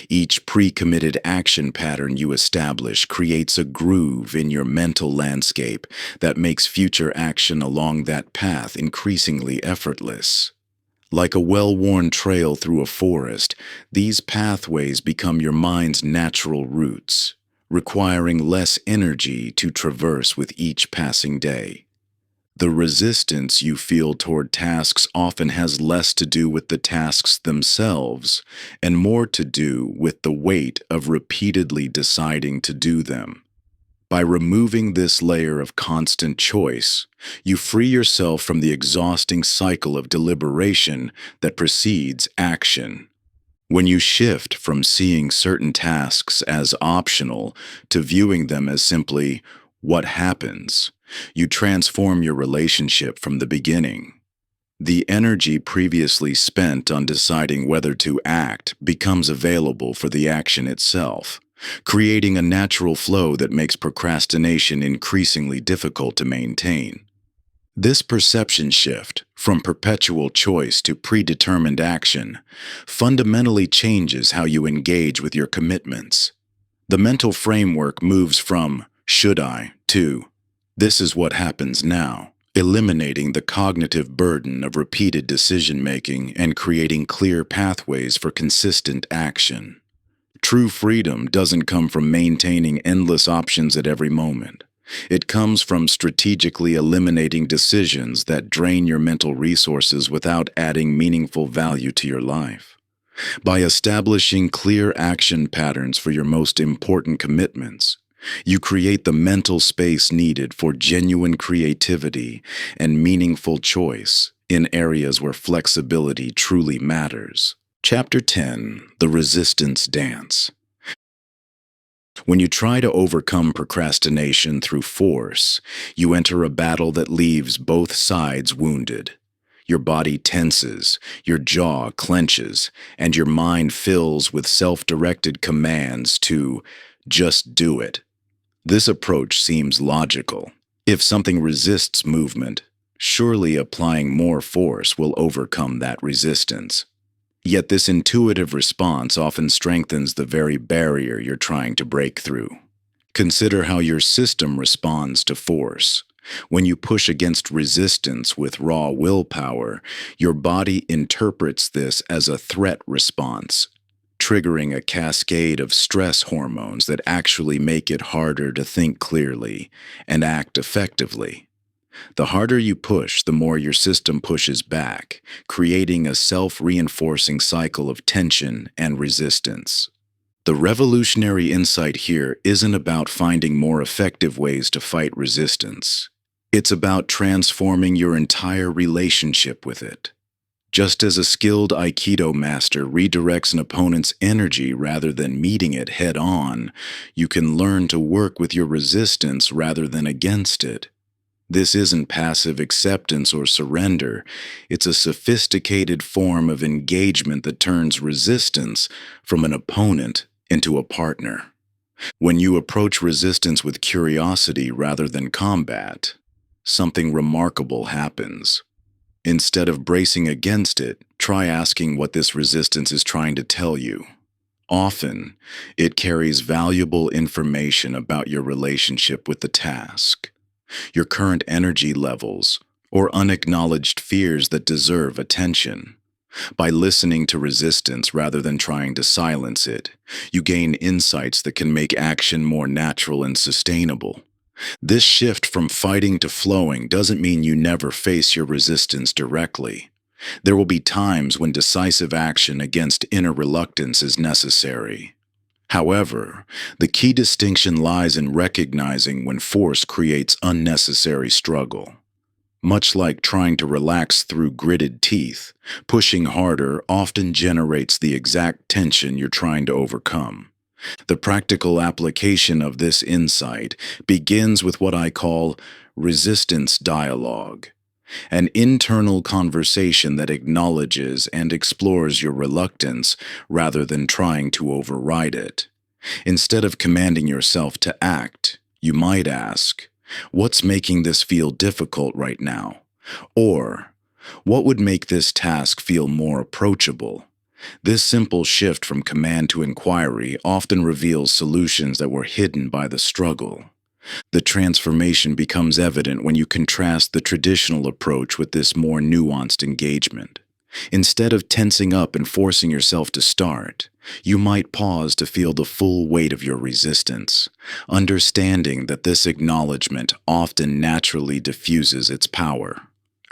Each pre-committed action pattern you establish creates a groove in your mental landscape that makes future action along that path increasingly effortless. Like a well-worn trail through a forest, these pathways become your mind's natural routes, requiring less energy to traverse with each passing day. The resistance you feel toward tasks often has less to do with the tasks themselves and more to do with the weight of repeatedly deciding to do them. By removing this layer of constant choice, you free yourself from the exhausting cycle of deliberation that precedes action. When you shift from seeing certain tasks as optional to viewing them as simply what happens, you transform your relationship from the beginning. The energy previously spent on deciding whether to act becomes available for the action itself, creating a natural flow that makes procrastination increasingly difficult to maintain. This perception shift, from perpetual choice to predetermined action, fundamentally changes how you engage with your commitments. The mental framework moves from "should I" to "this is what happens now," eliminating the cognitive burden of repeated decision-making and creating clear pathways for consistent action. True freedom doesn't come from maintaining endless options at every moment. It comes from strategically eliminating decisions that drain your mental resources without adding meaningful value to your life. By establishing clear action patterns for your most important commitments, you create the mental space needed for genuine creativity and meaningful choice in areas where flexibility truly matters. Chapter 10: The Resistance Dance. When you try to overcome procrastination through force, you enter a battle that leaves both sides wounded. Your body tenses, your jaw clenches, and your mind fills with self-directed commands to just do it. This approach seems logical. If something resists movement, surely applying more force will overcome that resistance. Yet this intuitive response often strengthens the very barrier you're trying to break through. Consider how your system responds to force. When you push against resistance with raw willpower, your body interprets this as a threat response, triggering a cascade of stress hormones that actually make it harder to think clearly and act effectively. The harder you push, the more your system pushes back, creating a self-reinforcing cycle of tension and resistance. The revolutionary insight here isn't about finding more effective ways to fight resistance. It's about transforming your entire relationship with it. Just as a skilled Aikido master redirects an opponent's energy rather than meeting it head-on, you can learn to work with your resistance rather than against it. This isn't passive acceptance or surrender. It's a sophisticated form of engagement that turns resistance from an opponent into a partner. When you approach resistance with curiosity rather than combat, something remarkable happens. Instead of bracing against it, try asking what this resistance is trying to tell you. Often, it carries valuable information about your relationship with the task, your current energy levels, or unacknowledged fears that deserve attention. By listening to resistance rather than trying to silence it, you gain insights that can make action more natural and sustainable. This shift from fighting to flowing doesn't mean you never face your resistance directly. There will be times when decisive action against inner reluctance is necessary. However, the key distinction lies in recognizing when force creates unnecessary struggle. Much like trying to relax through gritted teeth, pushing harder often generates the exact tension you're trying to overcome. The practical application of this insight begins with what I call resistance dialogue, an internal conversation that acknowledges and explores your reluctance rather than trying to override it. Instead of commanding yourself to act, you might ask, "What's making this feel difficult right now?" Or, "What would make this task feel more approachable?" This simple shift from command to inquiry often reveals solutions that were hidden by the struggle. The transformation becomes evident when you contrast the traditional approach with this more nuanced engagement. Instead of tensing up and forcing yourself to start, you might pause to feel the full weight of your resistance, understanding that this acknowledgement often naturally diffuses its power.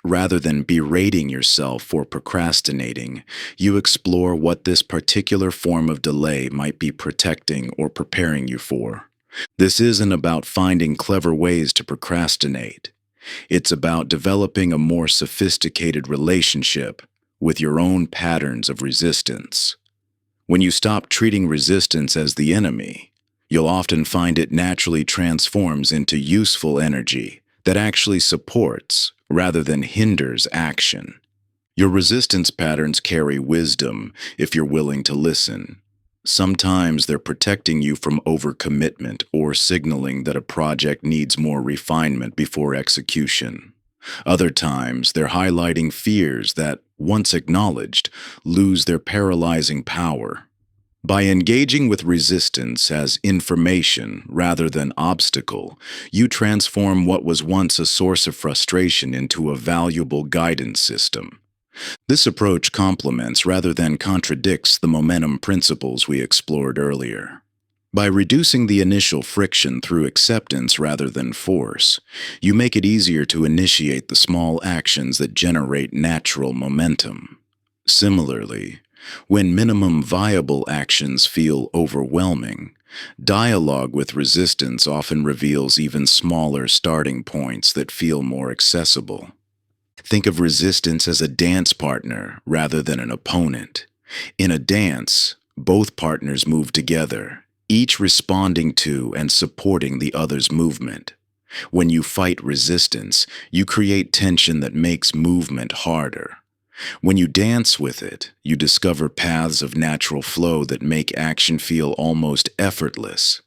Rather than berating yourself for procrastinating, you explore what this particular form of delay might be protecting or preparing you for. This isn't about finding clever ways to procrastinate. It's about developing a more sophisticated relationship with your own patterns of resistance. When you stop treating resistance as the enemy, you'll often find it naturally transforms into useful energy that actually supports rather than hinders action. Your resistance patterns carry wisdom if you're willing to listen. Sometimes they're protecting you from overcommitment or signaling that a project needs more refinement before execution. Other times, they're highlighting fears that, once acknowledged, lose their paralyzing power. By engaging with resistance as information rather than obstacle, you transform what was once a source of frustration into a valuable guidance system. This approach complements rather than contradicts the momentum principles we explored earlier. By reducing the initial friction through acceptance rather than force, you make it easier to initiate the small actions that generate natural momentum. Similarly, when minimum viable actions feel overwhelming, dialogue with resistance often reveals even smaller starting points that feel more accessible. Think of resistance as a dance partner rather than an opponent. In a dance, both partners move together, each responding to and supporting the other's movement. When you fight resistance, you create tension that makes movement harder. When you dance with it, you discover paths of natural flow that make action feel almost effortless.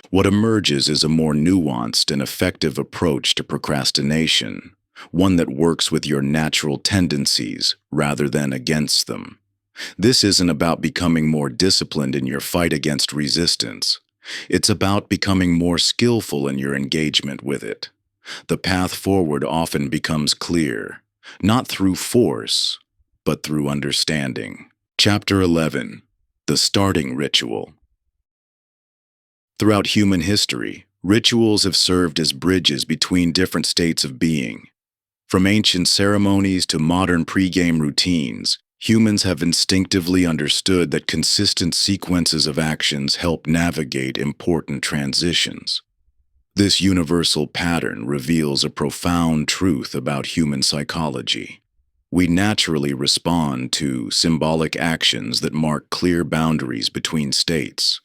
What emerges is a more nuanced and effective approach to procrastination, one that works with your natural tendencies rather than against them. This isn't about becoming more disciplined in your fight against resistance. It's about becoming more skillful in your engagement with it. The path forward often becomes clear, not through force, but through understanding. Chapter 11. The Starting Ritual. Throughout human history, rituals have served as bridges between different states of being. From ancient ceremonies to modern pre-game routines, humans have instinctively understood that consistent sequences of actions help navigate important transitions. This universal pattern reveals a profound truth about human psychology. We naturally respond to symbolic actions that mark clear boundaries between states.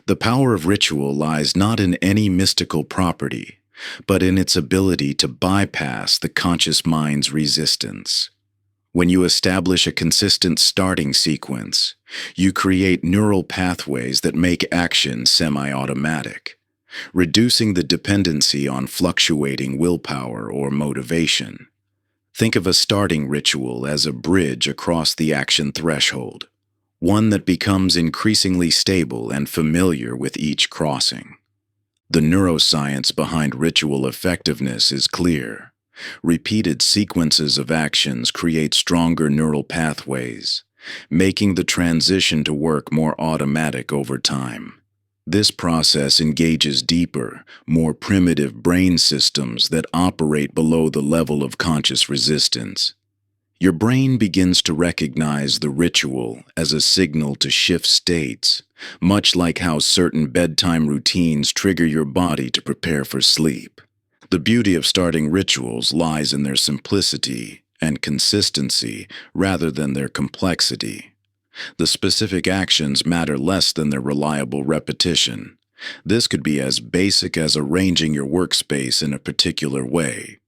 The power of ritual lies not in any mystical property, but in its ability to bypass the conscious mind's resistance. When you establish a consistent starting sequence, you create neural pathways that make action semi-automatic, reducing the dependency on fluctuating willpower or motivation. Think of a starting ritual as a bridge across the action threshold, one that becomes increasingly stable and familiar with each crossing. The neuroscience behind ritual effectiveness is clear. Repeated sequences of actions create stronger neural pathways, making the transition to work more automatic over time. This process engages deeper, more primitive brain systems that operate below the level of conscious resistance. Your brain begins to recognize the ritual as a signal to shift states, much like how certain bedtime routines trigger your body to prepare for sleep. The beauty of starting rituals lies in their simplicity and consistency rather than their complexity. The specific actions matter less than their reliable repetition. This could be as basic as arranging your workspace in a particular way,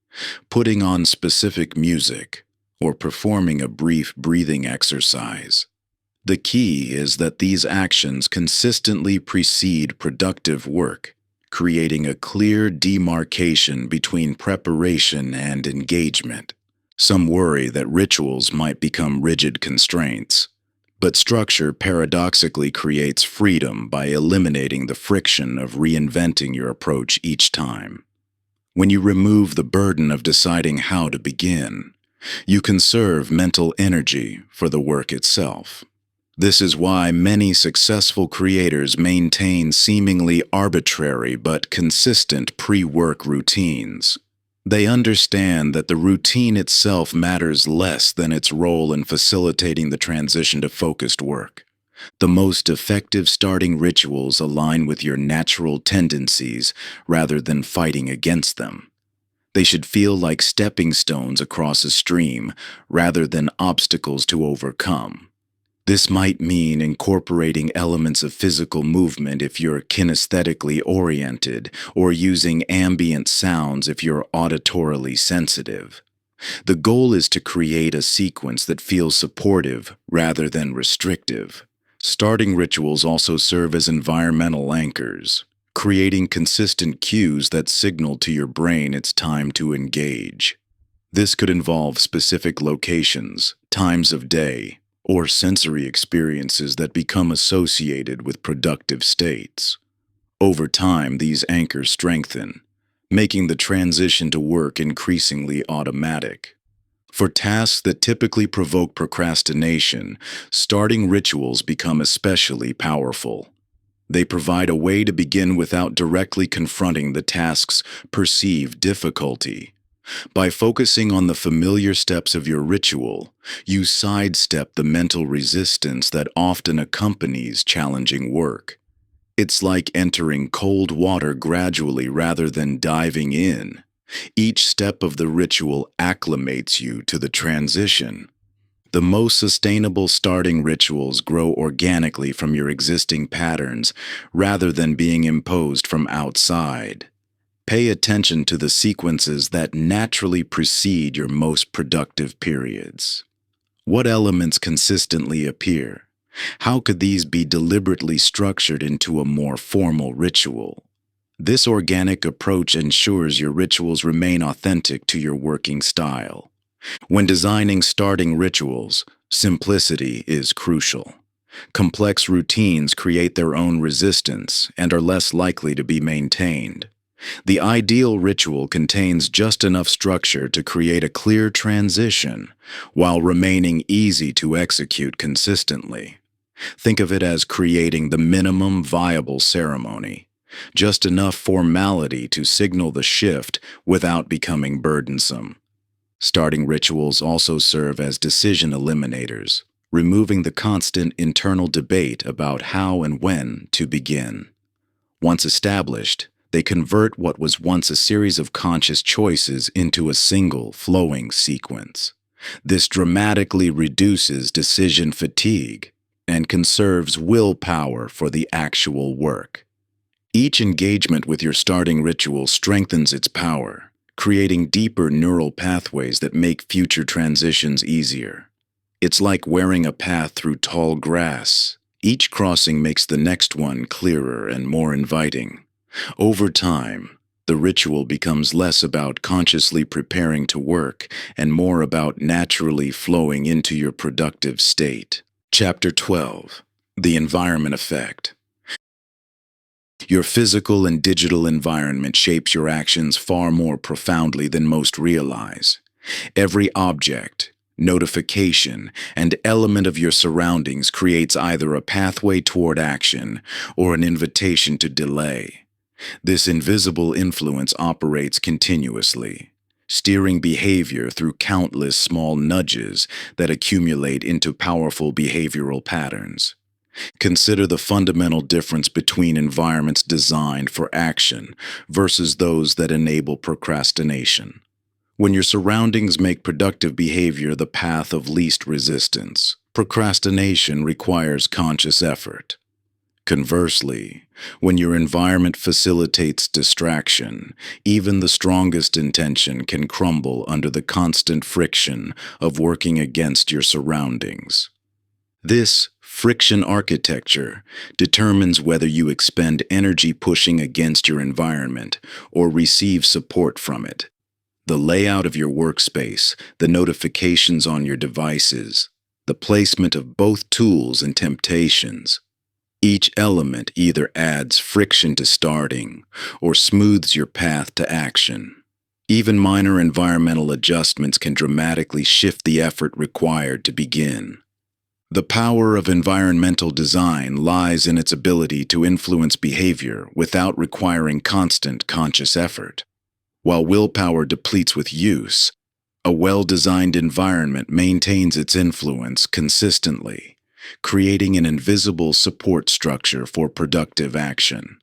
putting on specific music, or performing a brief breathing exercise. The key is that these actions consistently precede productive work, creating a clear demarcation between preparation and engagement. Some worry that rituals might become rigid constraints, but structure paradoxically creates freedom by eliminating the friction of reinventing your approach each time. When you remove the burden of deciding how to begin, you conserve mental energy for the work itself. This is why many successful creators maintain seemingly arbitrary but consistent pre-work routines. They understand that the routine itself matters less than its role in facilitating the transition to focused work. The most effective starting rituals align with your natural tendencies rather than fighting against them. They should feel like stepping stones across a stream rather than obstacles to overcome. This might mean incorporating elements of physical movement if you're kinesthetically oriented, or using ambient sounds if you're auditorily sensitive. The goal is to create a sequence that feels supportive rather than restrictive. Starting rituals also serve as environmental anchors, creating consistent cues that signal to your brain it's time to engage. This could involve specific locations, times of day, or sensory experiences that become associated with productive states. Over time, these anchors strengthen, making the transition to work increasingly automatic. For tasks that typically provoke procrastination, starting rituals become especially powerful. They provide a way to begin without directly confronting the task's perceived difficulty. By focusing on the familiar steps of your ritual, you sidestep the mental resistance that often accompanies challenging work. It's like entering cold water gradually rather than diving in. Each step of the ritual acclimates you to the transition. The most sustainable starting rituals grow organically from your existing patterns rather than being imposed from outside. Pay attention to the sequences that naturally precede your most productive periods. What elements consistently appear? How could these be deliberately structured into a more formal ritual? This organic approach ensures your rituals remain authentic to your working style. When designing starting rituals, simplicity is crucial. Complex routines create their own resistance and are less likely to be maintained. The ideal ritual contains just enough structure to create a clear transition while remaining easy to execute consistently. Think of it as creating the minimum viable ceremony, just enough formality to signal the shift without becoming burdensome. Starting rituals also serve as decision eliminators, removing the constant internal debate about how and when to begin. Once established, they convert what was once a series of conscious choices into a single, flowing sequence. This dramatically reduces decision fatigue and conserves willpower for the actual work. Each engagement with your starting ritual strengthens its power, creating deeper neural pathways that make future transitions easier. It's like wearing a path through tall grass. Each crossing makes the next one clearer and more inviting. Over time, the ritual becomes less about consciously preparing to work and more about naturally flowing into your productive state. Chapter 12. The Environment Effect. Your physical and digital environment shapes your actions far more profoundly than most realize. Every object, notification, and element of your surroundings creates either a pathway toward action or an invitation to delay. This invisible influence operates continuously, steering behavior through countless small nudges that accumulate into powerful behavioral patterns. Consider the fundamental difference between environments designed for action versus those that enable procrastination. When your surroundings make productive behavior the path of least resistance, procrastination requires conscious effort. Conversely, when your environment facilitates distraction, even the strongest intention can crumble under the constant friction of working against your surroundings. This friction architecture determines whether you expend energy pushing against your environment or receive support from it. The layout of your workspace, the notifications on your devices, the placement of both tools and temptations. Each element either adds friction to starting or smooths your path to action. Even minor environmental adjustments can dramatically shift the effort required to begin. The power of environmental design lies in its ability to influence behavior without requiring constant conscious effort. While willpower depletes with use, a well-designed environment maintains its influence consistently, creating an invisible support structure for productive action.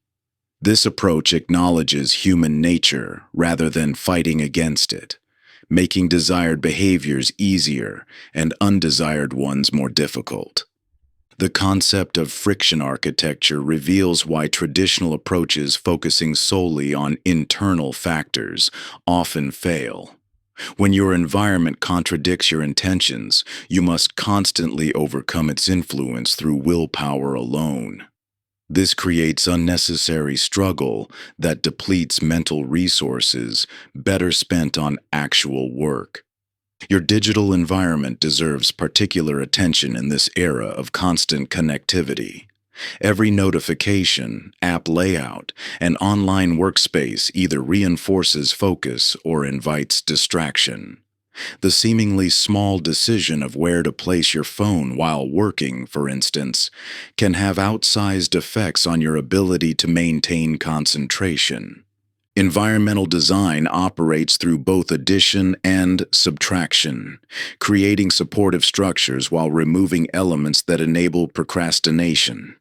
This approach acknowledges human nature rather than fighting against it, making desired behaviors easier and undesired ones more difficult. The concept of friction architecture reveals why traditional approaches focusing solely on internal factors often fail. When your environment contradicts your intentions, you must constantly overcome its influence through willpower alone. This creates unnecessary struggle that depletes mental resources better spent on actual work. Your digital environment deserves particular attention in this era of constant connectivity. Every notification, app layout, and online workspace either reinforces focus or invites distraction. The seemingly small decision of where to place your phone while working, for instance, can have outsized effects on your ability to maintain concentration. Environmental design operates through both addition and subtraction, creating supportive structures while removing elements that enable procrastination.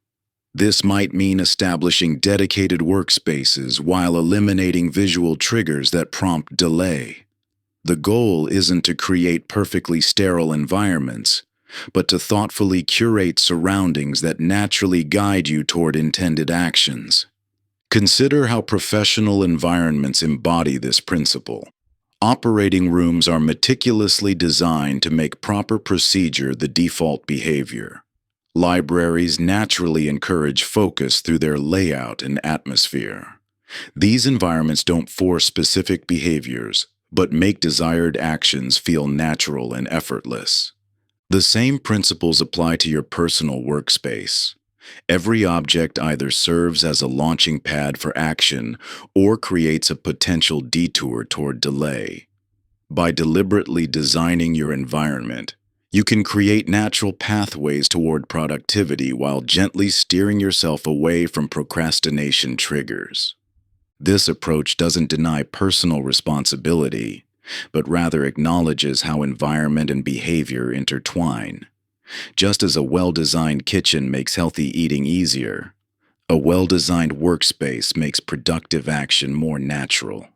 This might mean establishing dedicated workspaces while eliminating visual triggers that prompt delay. The goal isn't to create perfectly sterile environments, but to thoughtfully curate surroundings that naturally guide you toward intended actions. Consider how professional environments embody this principle. Operating rooms are meticulously designed to make proper procedure the default behavior. Libraries naturally encourage focus through their layout and atmosphere. These environments don't force specific behaviors, but make desired actions feel natural and effortless. The same principles apply to your personal workspace. Every object either serves as a launching pad for action or creates a potential detour toward delay. By deliberately designing your environment, you can create natural pathways toward productivity while gently steering yourself away from procrastination triggers. This approach doesn't deny personal responsibility, but rather acknowledges how environment and behavior intertwine. Just as a well-designed kitchen makes healthy eating easier, a well-designed workspace makes productive action more natural.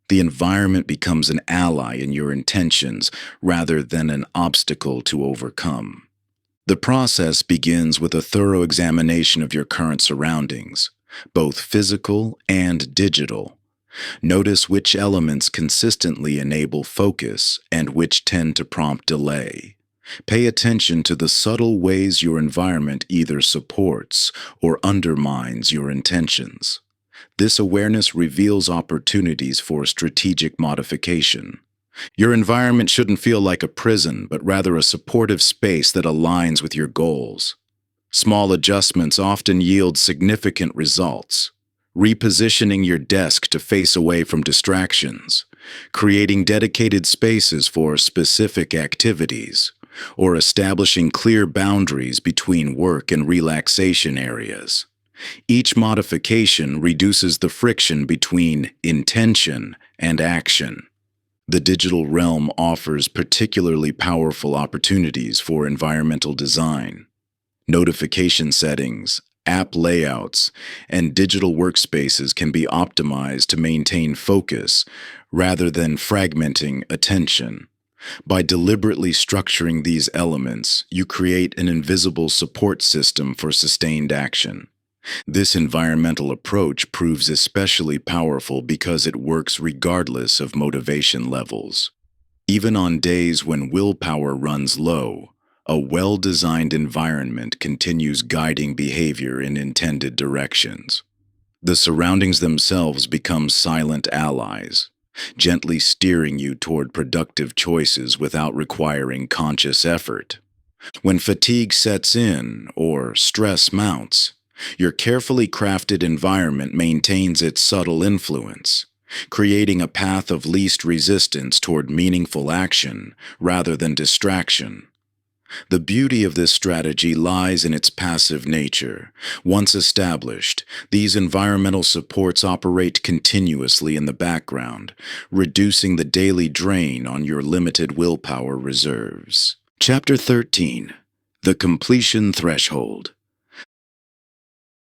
The environment becomes an ally in your intentions rather than an obstacle to overcome. The process begins with a thorough examination of your current surroundings, both physical and digital. Notice which elements consistently enable focus and which tend to prompt delay. Pay attention to the subtle ways your environment either supports or undermines your intentions. This awareness reveals opportunities for strategic modification. Your environment shouldn't feel like a prison, but rather a supportive space that aligns with your goals. Small adjustments often yield significant results. Repositioning your desk to face away from distractions, creating dedicated spaces for specific activities, or establishing clear boundaries between work and relaxation areas. Each modification reduces the friction between intention and action. The digital realm offers particularly powerful opportunities for environmental design. Notification settings, app layouts, and digital workspaces can be optimized to maintain focus rather than fragmenting attention. By deliberately structuring these elements, you create an invisible support system for sustained action. This environmental approach proves especially powerful because it works regardless of motivation levels. Even on days when willpower runs low, a well-designed environment continues guiding behavior in intended directions. The surroundings themselves become silent allies, gently steering you toward productive choices without requiring conscious effort. When fatigue sets in or stress mounts, your carefully crafted environment maintains its subtle influence, creating a path of least resistance toward meaningful action rather than distraction. The beauty of this strategy lies in its passive nature. Once established, these environmental supports operate continuously in the background, reducing the daily drain on your limited willpower reserves. Chapter 13. The Completion Threshold.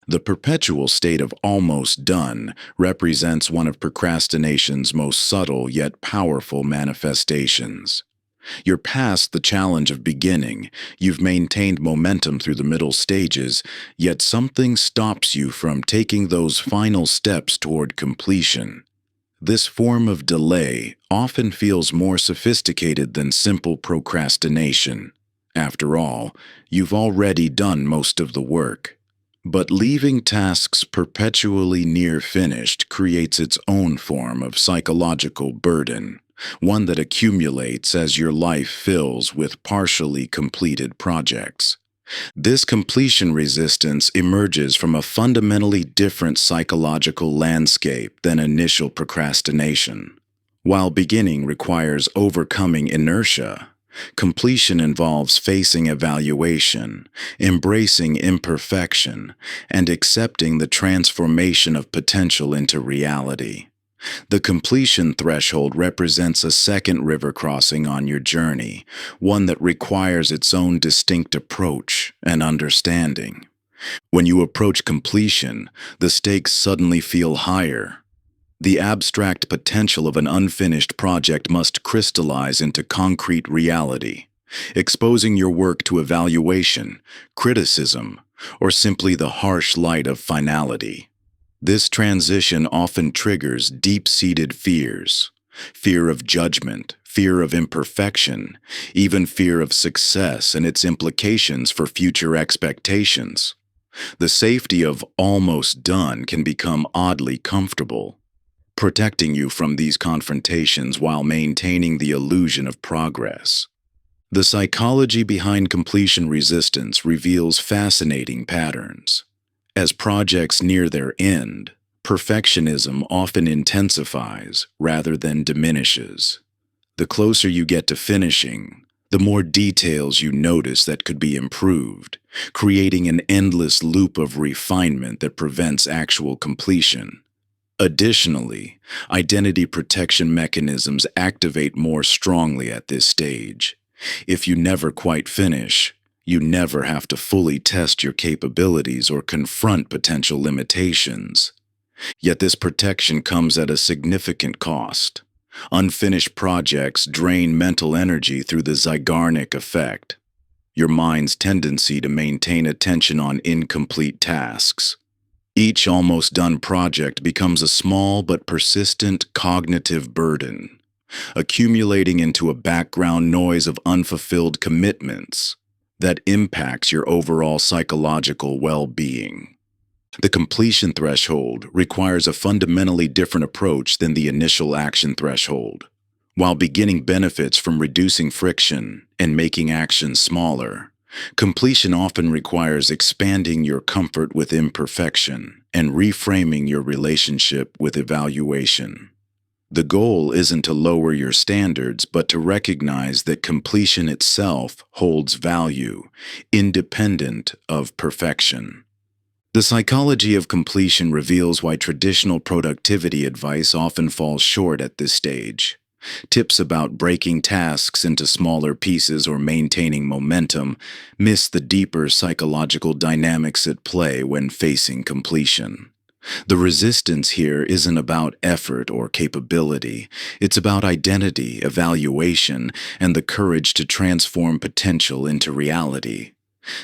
The perpetual state of almost done represents one of procrastination's most subtle yet powerful manifestations. You're past the challenge of beginning, you've maintained momentum through the middle stages, yet something stops you from taking those final steps toward completion. This form of delay often feels more sophisticated than simple procrastination. After all, you've already done most of the work. But leaving tasks perpetually near finished creates its own form of psychological burden, one that accumulates as your life fills with partially completed projects. This completion resistance emerges from a fundamentally different psychological landscape than initial procrastination. While beginning requires overcoming inertia, completion involves facing evaluation, embracing imperfection, and accepting the transformation of potential into reality. The completion threshold represents a second river crossing on your journey, one that requires its own distinct approach and understanding. When you approach completion, the stakes suddenly feel higher. The abstract potential of an unfinished project must crystallize into concrete reality, exposing your work to evaluation, criticism, or simply the harsh light of finality. This transition often triggers deep-seated fears: fear of judgment, fear of imperfection, even fear of success and its implications for future expectations. The safety of almost done can become oddly comfortable, protecting you from these confrontations while maintaining the illusion of progress. The psychology behind completion resistance reveals fascinating patterns. As projects near their end, perfectionism often intensifies rather than diminishes. The closer you get to finishing, the more details you notice that could be improved, creating an endless loop of refinement that prevents actual completion. Additionally, identity protection mechanisms activate more strongly at this stage. If you never quite finish, you never have to fully test your capabilities or confront potential limitations. Yet this protection comes at a significant cost. Unfinished projects drain mental energy through the Zeigarnik effect, your mind's tendency to maintain attention on incomplete tasks. Each almost done project becomes a small but persistent cognitive burden, accumulating into a background noise of unfulfilled commitments that impacts your overall psychological well-being. The completion threshold requires a fundamentally different approach than the initial action threshold. While beginning benefits from reducing friction and making actions smaller, completion often requires expanding your comfort with imperfection and reframing your relationship with evaluation. The goal isn't to lower your standards, but to recognize that completion itself holds value, independent of perfection. The psychology of completion reveals why traditional productivity advice often falls short at this stage. Tips about breaking tasks into smaller pieces or maintaining momentum miss the deeper psychological dynamics at play when facing completion. The resistance here isn't about effort or capability. It's about identity, evaluation, and the courage to transform potential into reality.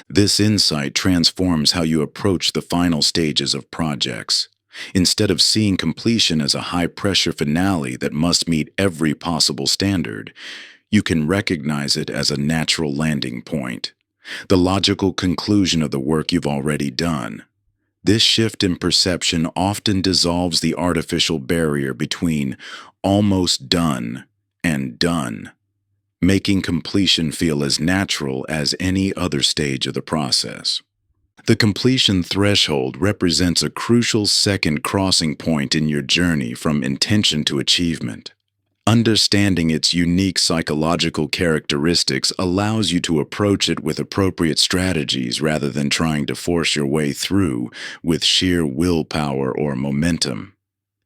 This insight transforms how you approach the final stages of projects. Instead of seeing completion as a high-pressure finale that must meet every possible standard, you can recognize it as a natural landing point, the logical conclusion of the work you've already done. This shift in perception often dissolves the artificial barrier between almost done and done, making completion feel as natural as any other stage of the process. The completion threshold represents a crucial second crossing point in your journey from intention to achievement. Understanding its unique psychological characteristics allows you to approach it with appropriate strategies rather than trying to force your way through with sheer willpower or momentum.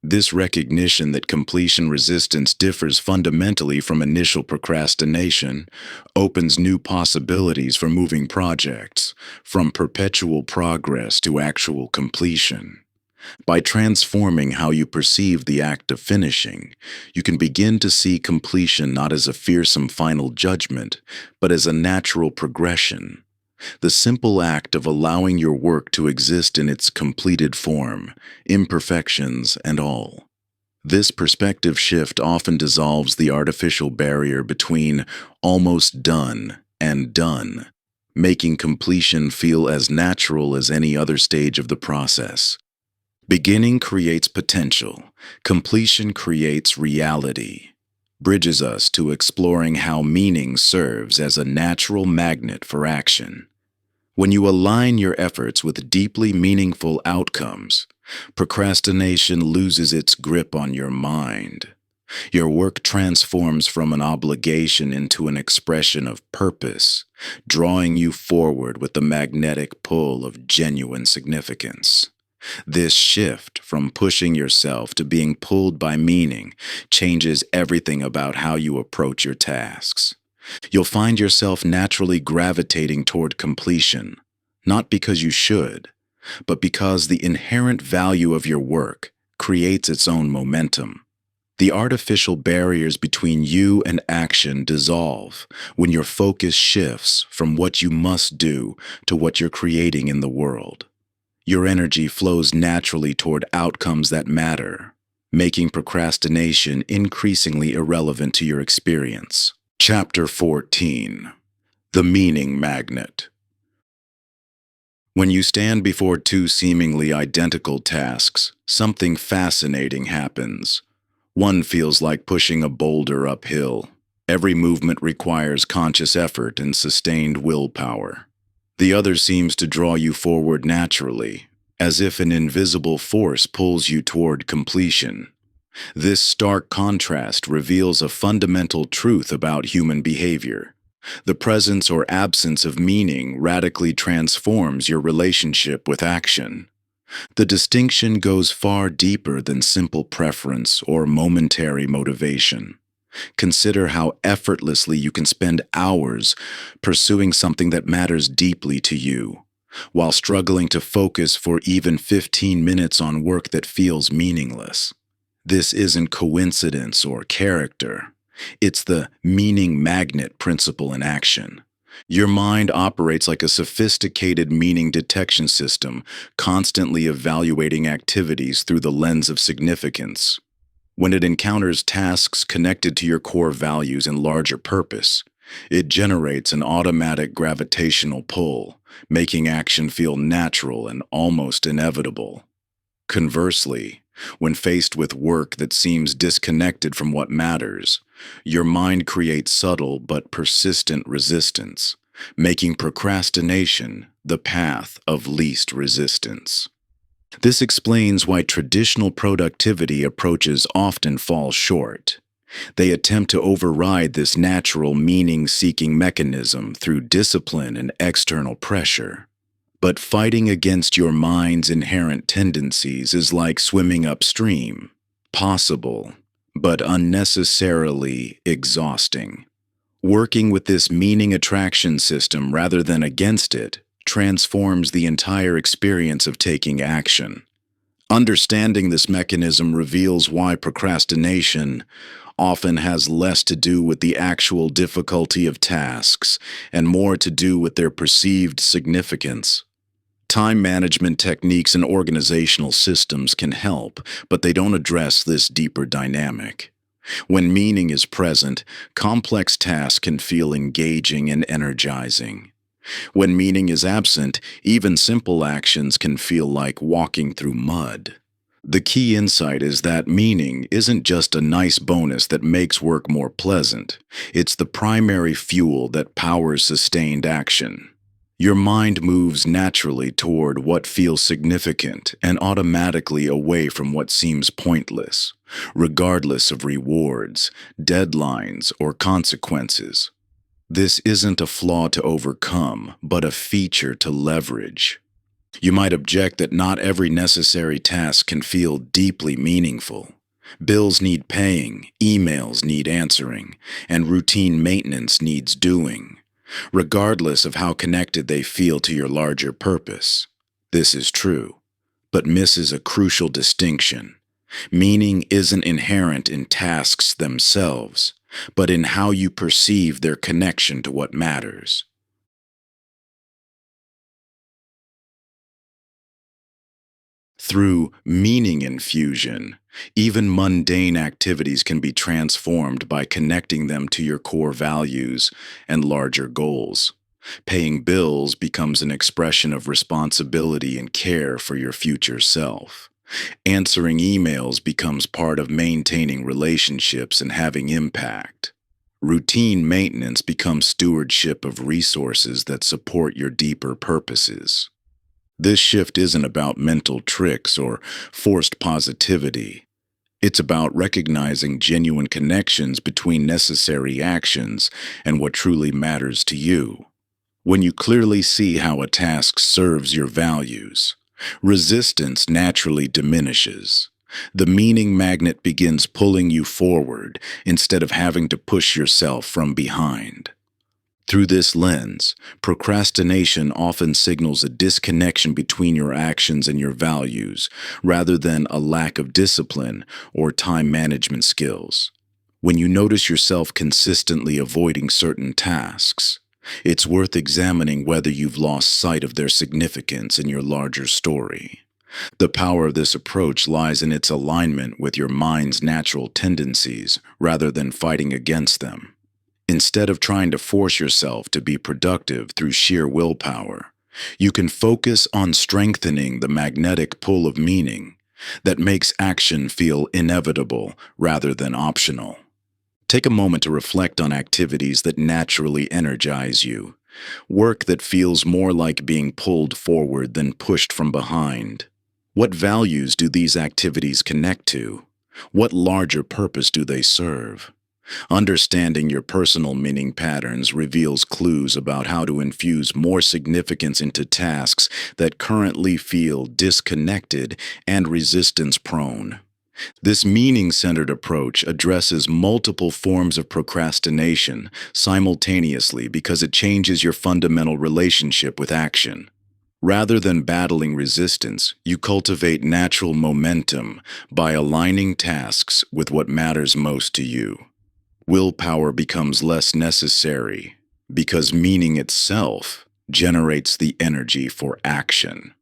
This recognition that completion resistance differs fundamentally from initial procrastination opens new possibilities for moving projects, from perpetual progress to actual completion. By transforming how you perceive the act of finishing, you can begin to see completion not as a fearsome final judgment, but as a natural progression. The simple act of allowing your work to exist in its completed form, imperfections and all. This perspective shift often dissolves the artificial barrier between almost done and done, making completion feel as natural as any other stage of the process. Beginning creates potential. Completion creates reality. Bridges us to exploring how meaning serves as a natural magnet for action. When you align your efforts with deeply meaningful outcomes, procrastination loses its grip on your mind. Your work transforms from an obligation into an expression of purpose, drawing you forward with the magnetic pull of genuine significance. This shift from pushing yourself to being pulled by meaning changes everything about how you approach your tasks. You'll find yourself naturally gravitating toward completion, not because you should, but because the inherent value of your work creates its own momentum. The artificial barriers between you and action dissolve when your focus shifts from what you must do to what you're creating in the world. Your energy flows naturally toward outcomes that matter, making procrastination increasingly irrelevant to your experience. Chapter 14. The Meaning Magnet. When you stand before two seemingly identical tasks, something fascinating happens. One feels like pushing a boulder uphill. Every movement requires conscious effort and sustained willpower. The other seems to draw you forward naturally, as if an invisible force pulls you toward completion. This stark contrast reveals a fundamental truth about human behavior. The presence or absence of meaning radically transforms your relationship with action. The distinction goes far deeper than simple preference or momentary motivation. Consider how effortlessly you can spend hours pursuing something that matters deeply to you, while struggling to focus for even 15 minutes on work that feels meaningless. This isn't coincidence or character. It's the meaning magnet principle in action. Your mind operates like a sophisticated meaning detection system, constantly evaluating activities through the lens of significance. When it encounters tasks connected to your core values and larger purpose, it generates an automatic gravitational pull, making action feel natural and almost inevitable. Conversely, when faced with work that seems disconnected from what matters, your mind creates subtle but persistent resistance, making procrastination the path of least resistance. This explains why traditional productivity approaches often fall short. They attempt to override this natural meaning-seeking mechanism through discipline and external pressure. But fighting against your mind's inherent tendencies is like swimming upstream, possible, but unnecessarily exhausting. Working with this meaning attraction system rather than against it transforms the entire experience of taking action. Understanding this mechanism reveals why procrastination often has less to do with the actual difficulty of tasks and more to do with their perceived significance. Time management techniques and organizational systems can help, but they don't address this deeper dynamic. When meaning is present, complex tasks can feel engaging and energizing. When meaning is absent, even simple actions can feel like walking through mud. The key insight is that meaning isn't just a nice bonus that makes work more pleasant. It's the primary fuel that powers sustained action. Your mind moves naturally toward what feels significant and automatically away from what seems pointless, regardless of rewards, deadlines, or consequences. This isn't a flaw to overcome, but a feature to leverage. You might object that not every necessary task can feel deeply meaningful. Bills need paying, emails need answering, and routine maintenance needs doing, regardless of how connected they feel to your larger purpose. This is true, but misses a crucial distinction. Meaning isn't inherent in tasks themselves, but in how you perceive their connection to what matters. Through meaning infusion, even mundane activities can be transformed by connecting them to your core values and larger goals. Paying bills becomes an expression of responsibility and care for your future self. Answering emails becomes part of maintaining relationships and having impact. Routine maintenance becomes stewardship of resources that support your deeper purposes. This shift isn't about mental tricks or forced positivity. It's about recognizing genuine connections between necessary actions and what truly matters to you. When you clearly see how a task serves your values, resistance naturally diminishes. The meaning magnet begins pulling you forward instead of having to push yourself from behind. Through this lens, procrastination often signals a disconnection between your actions and your values, rather than a lack of discipline or time management skills. When you notice yourself consistently avoiding certain tasks, it's worth examining whether you've lost sight of their significance in your larger story. The power of this approach lies in its alignment with your mind's natural tendencies rather than fighting against them. Instead of trying to force yourself to be productive through sheer willpower, you can focus on strengthening the magnetic pull of meaning that makes action feel inevitable rather than optional. Take a moment to reflect on activities that naturally energize you, work that feels more like being pulled forward than pushed from behind. What values do these activities connect to? What larger purpose do they serve? Understanding your personal meaning patterns reveals clues about how to infuse more significance into tasks that currently feel disconnected and resistance-prone. This meaning-centered approach addresses multiple forms of procrastination simultaneously because it changes your fundamental relationship with action. Rather than battling resistance, you cultivate natural momentum by aligning tasks with what matters most to you. Willpower becomes less necessary because meaning itself generates the energy for action.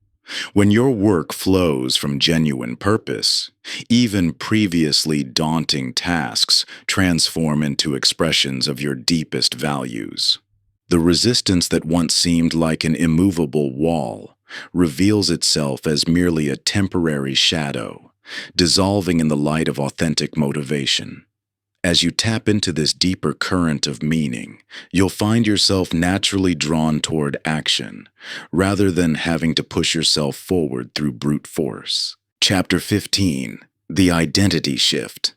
When your work flows from genuine purpose, even previously daunting tasks transform into expressions of your deepest values. The resistance that once seemed like an immovable wall reveals itself as merely a temporary shadow, dissolving in the light of authentic motivation. As you tap into this deeper current of meaning, you'll find yourself naturally drawn toward action, rather than having to push yourself forward through brute force. Chapter 15: The Identity Shift.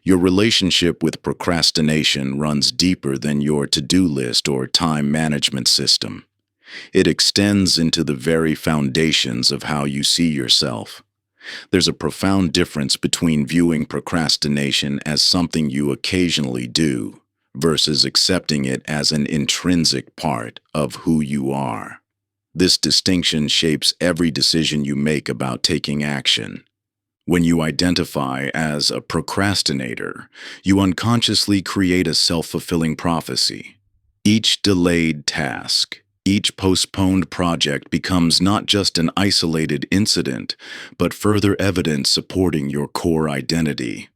Your relationship with procrastination runs deeper than your to-do list or time management system. It extends into the very foundations of how you see yourself. There's a profound difference between viewing procrastination as something you occasionally do versus accepting it as an intrinsic part of who you are. This distinction shapes every decision you make about taking action. When you identify as a procrastinator, you unconsciously create a self-fulfilling prophecy. Each delayed task, each postponed project becomes not just an isolated incident, but further evidence supporting your core identity.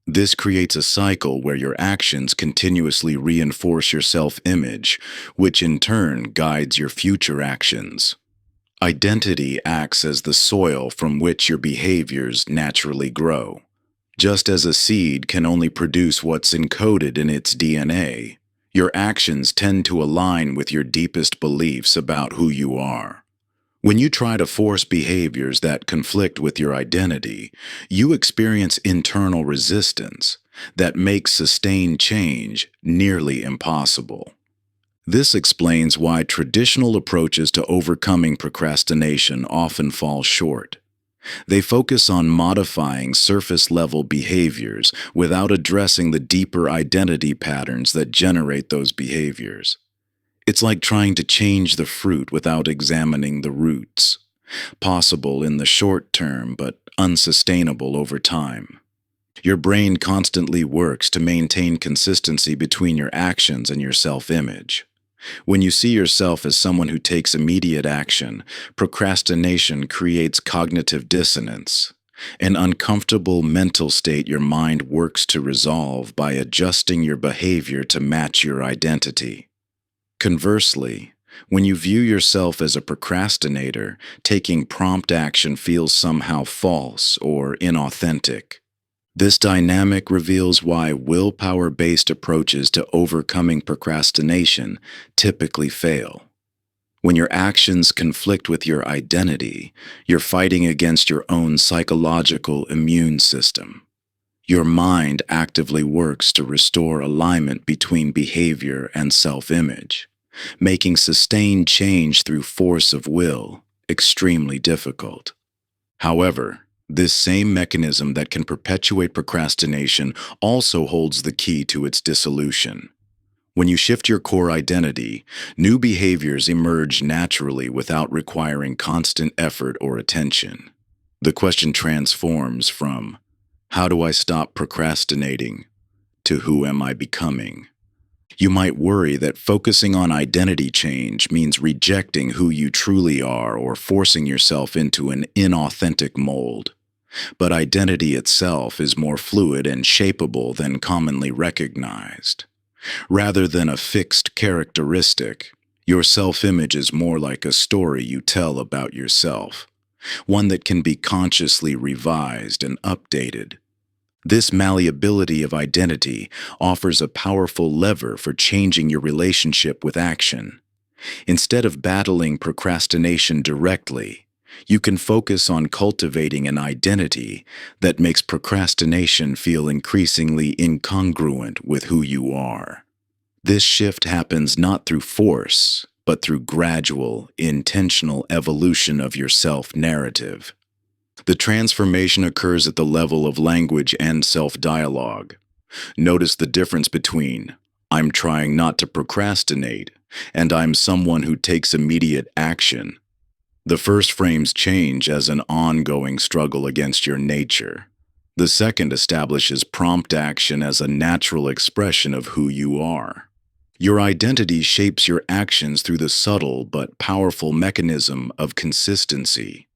This creates a cycle where your actions continuously reinforce your self-image, which in turn guides your future actions. Identity acts as the soil from which your behaviors naturally grow. Just as a seed can only produce what's encoded in its DNA, your actions tend to align with your deepest beliefs about who you are. When you try to force behaviors that conflict with your identity, you experience internal resistance that makes sustained change nearly impossible. This explains why traditional approaches to overcoming procrastination often fall short. They focus on modifying surface-level behaviors without addressing the deeper identity patterns that generate those behaviors. It's like trying to change the fruit without examining the roots. Possible in the short term, but unsustainable over time. Your brain constantly works to maintain consistency between your actions and your self-image. When you see yourself as someone who takes immediate action, procrastination creates cognitive dissonance, an uncomfortable mental state your mind works to resolve by adjusting your behavior to match your identity. Conversely, when you view yourself as a procrastinator, taking prompt action feels somehow false or inauthentic. This dynamic reveals why willpower-based approaches to overcoming procrastination typically fail. When your actions conflict with your identity, you're fighting against your own psychological immune system. Your mind actively works to restore alignment between behavior and self-image, making sustained change through force of will extremely difficult. However, this same mechanism that can perpetuate procrastination also holds the key to its dissolution. When you shift your core identity, new behaviors emerge naturally without requiring constant effort or attention. The question transforms from, "How do I stop procrastinating?" to "Who am I becoming?" You might worry that focusing on identity change means rejecting who you truly are or forcing yourself into an inauthentic mold. But identity itself is more fluid and shapeable than commonly recognized. Rather than a fixed characteristic, your self-image is more like a story you tell about yourself, one that can be consciously revised and updated. This malleability of identity offers a powerful lever for changing your relationship with action. Instead of battling procrastination directly, you can focus on cultivating an identity that makes procrastination feel increasingly incongruent with who you are. This shift happens not through force, but through gradual, intentional evolution of your self-narrative. The transformation occurs at the level of language and self-dialogue. Notice the difference between "I'm trying not to procrastinate" and "I'm someone who takes immediate action." The first frames change as an ongoing struggle against your nature. The second establishes prompt action as a natural expression of who you are. Your identity shapes your actions through the subtle but powerful mechanism of consistency.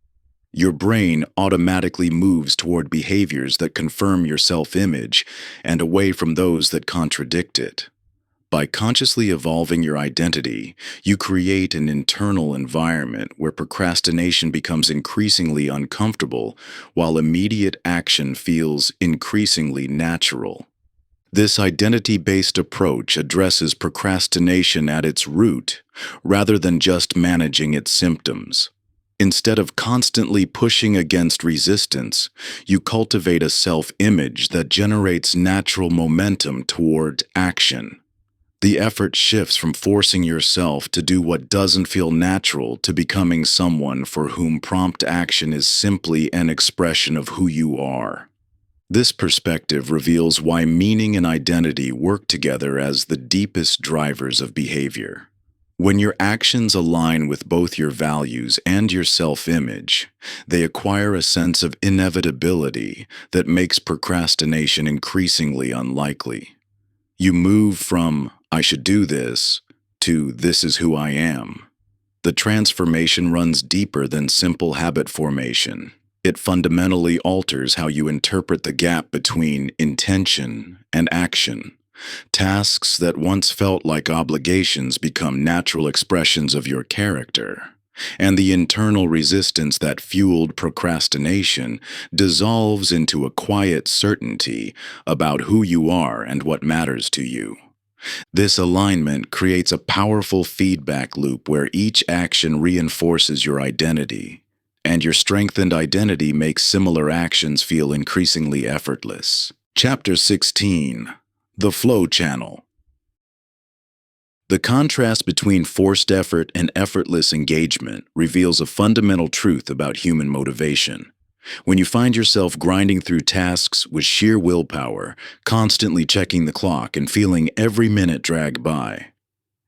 Your brain automatically moves toward behaviors that confirm your self-image and away from those that contradict it. By consciously evolving your identity, you create an internal environment where procrastination becomes increasingly uncomfortable, while immediate action feels increasingly natural. This identity-based approach addresses procrastination at its root, rather than just managing its symptoms. Instead of constantly pushing against resistance, you cultivate a self-image that generates natural momentum toward action. The effort shifts from forcing yourself to do what doesn't feel natural to becoming someone for whom prompt action is simply an expression of who you are. This perspective reveals why meaning and identity work together as the deepest drivers of behavior. When your actions align with both your values and your self-image, they acquire a sense of inevitability that makes procrastination increasingly unlikely. You move from "I should do this" to "This is who I am." The transformation runs deeper than simple habit formation. It fundamentally alters how you interpret the gap between intention and action. Tasks that once felt like obligations become natural expressions of your character, and the internal resistance that fueled procrastination dissolves into a quiet certainty about who you are and what matters to you. This alignment creates a powerful feedback loop where each action reinforces your identity, and your strengthened identity makes similar actions feel increasingly effortless. Chapter 16. The Flow Channel. The contrast between forced effort and effortless engagement reveals a fundamental truth about human motivation. When you find yourself grinding through tasks with sheer willpower, constantly checking the clock and feeling every minute drag by,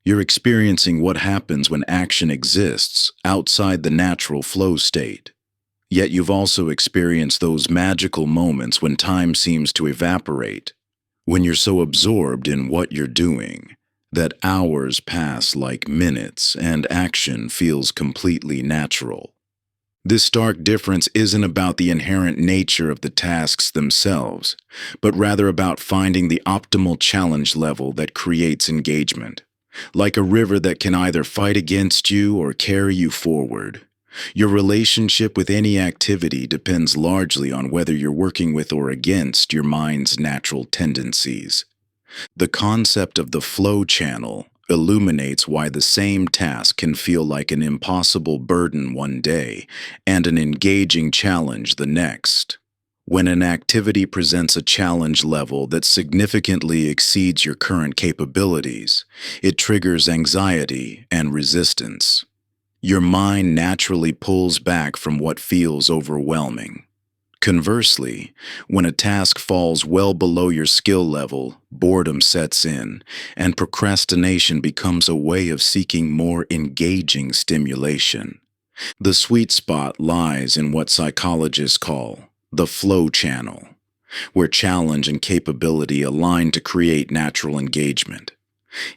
you're experiencing what happens when action exists outside the natural flow state. Yet you've also experienced those magical moments when time seems to evaporate, when you're so absorbed in what you're doing that hours pass like minutes and action feels completely natural. This stark difference isn't about the inherent nature of the tasks themselves, but rather about finding the optimal challenge level that creates engagement. like a river that can either fight against you or carry you forward. Your relationship with any activity depends largely on whether you're working with or against your mind's natural tendencies. The concept of the flow channel illuminates why the same task can feel like an impossible burden one day and an engaging challenge the next. When an activity presents a challenge level that significantly exceeds your current capabilities, it triggers anxiety and resistance. Your mind naturally pulls back from what feels overwhelming. Conversely, when a task falls well below your skill level, boredom sets in, and procrastination becomes a way of seeking more engaging stimulation. The sweet spot lies in what psychologists call the flow channel, where challenge and capability align to create natural engagement.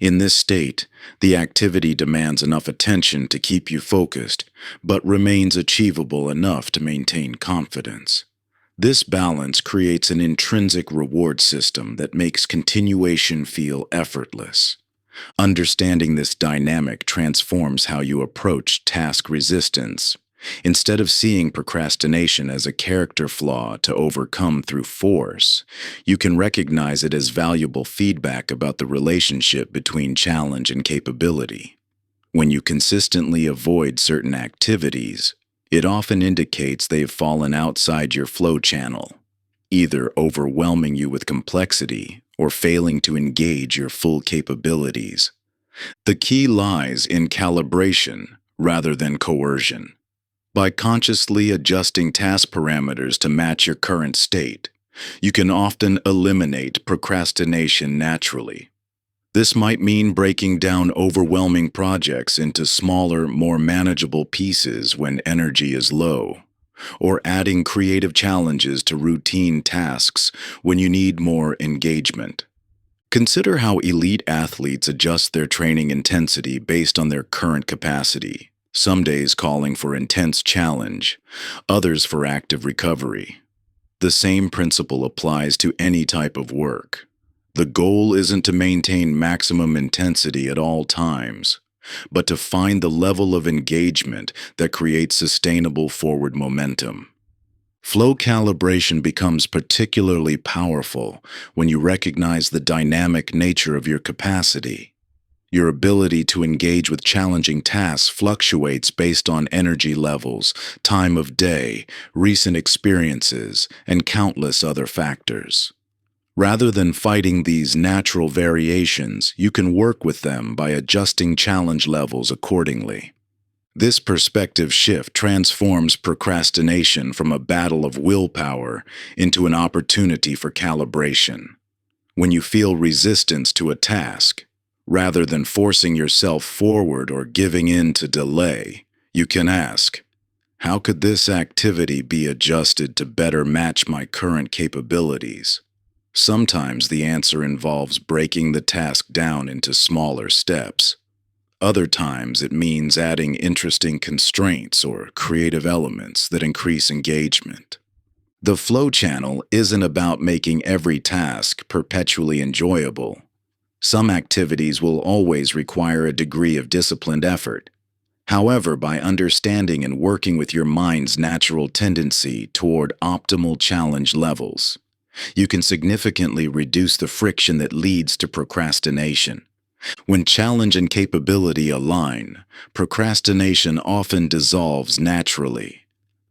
In this state, the activity demands enough attention to keep you focused, but remains achievable enough to maintain confidence. This balance creates an intrinsic reward system that makes continuation feel effortless. Understanding this dynamic transforms how you approach task resistance. Instead of seeing procrastination as a character flaw to overcome through force, you can recognize it as valuable feedback about the relationship between challenge and capability. When you consistently avoid certain activities, it often indicates they've fallen outside your flow channel, either overwhelming you with complexity or failing to engage your full capabilities. The key lies in calibration rather than coercion. By consciously adjusting task parameters to match your current state, you can often eliminate procrastination naturally. This might mean breaking down overwhelming projects into smaller, more manageable pieces when energy is low, or adding creative challenges to routine tasks when you need more engagement. Consider how elite athletes adjust their training intensity based on their current capacity. Some days calling for intense challenge, others for active recovery. The same principle applies to any type of work. The goal isn't to maintain maximum intensity at all times, but to find the level of engagement that creates sustainable forward momentum. Flow calibration becomes particularly powerful when you recognize the dynamic nature of your capacity. Your ability to engage with challenging tasks fluctuates based on energy levels, time of day, recent experiences, and countless other factors. Rather than fighting these natural variations, you can work with them by adjusting challenge levels accordingly. This perspective shift transforms procrastination from a battle of willpower into an opportunity for calibration. When you feel resistance to a task, rather than forcing yourself forward or giving in to delay, you can ask, how could this activity be adjusted to better match my current capabilities? Sometimes the answer involves breaking the task down into smaller steps. Other times it means adding interesting constraints or creative elements that increase engagement. The flow channel isn't about making every task perpetually enjoyable. Some activities will always require a degree of disciplined effort. However, by understanding and working with your mind's natural tendency toward optimal challenge levels, you can significantly reduce the friction that leads to procrastination. When challenge and capability align, procrastination often dissolves naturally.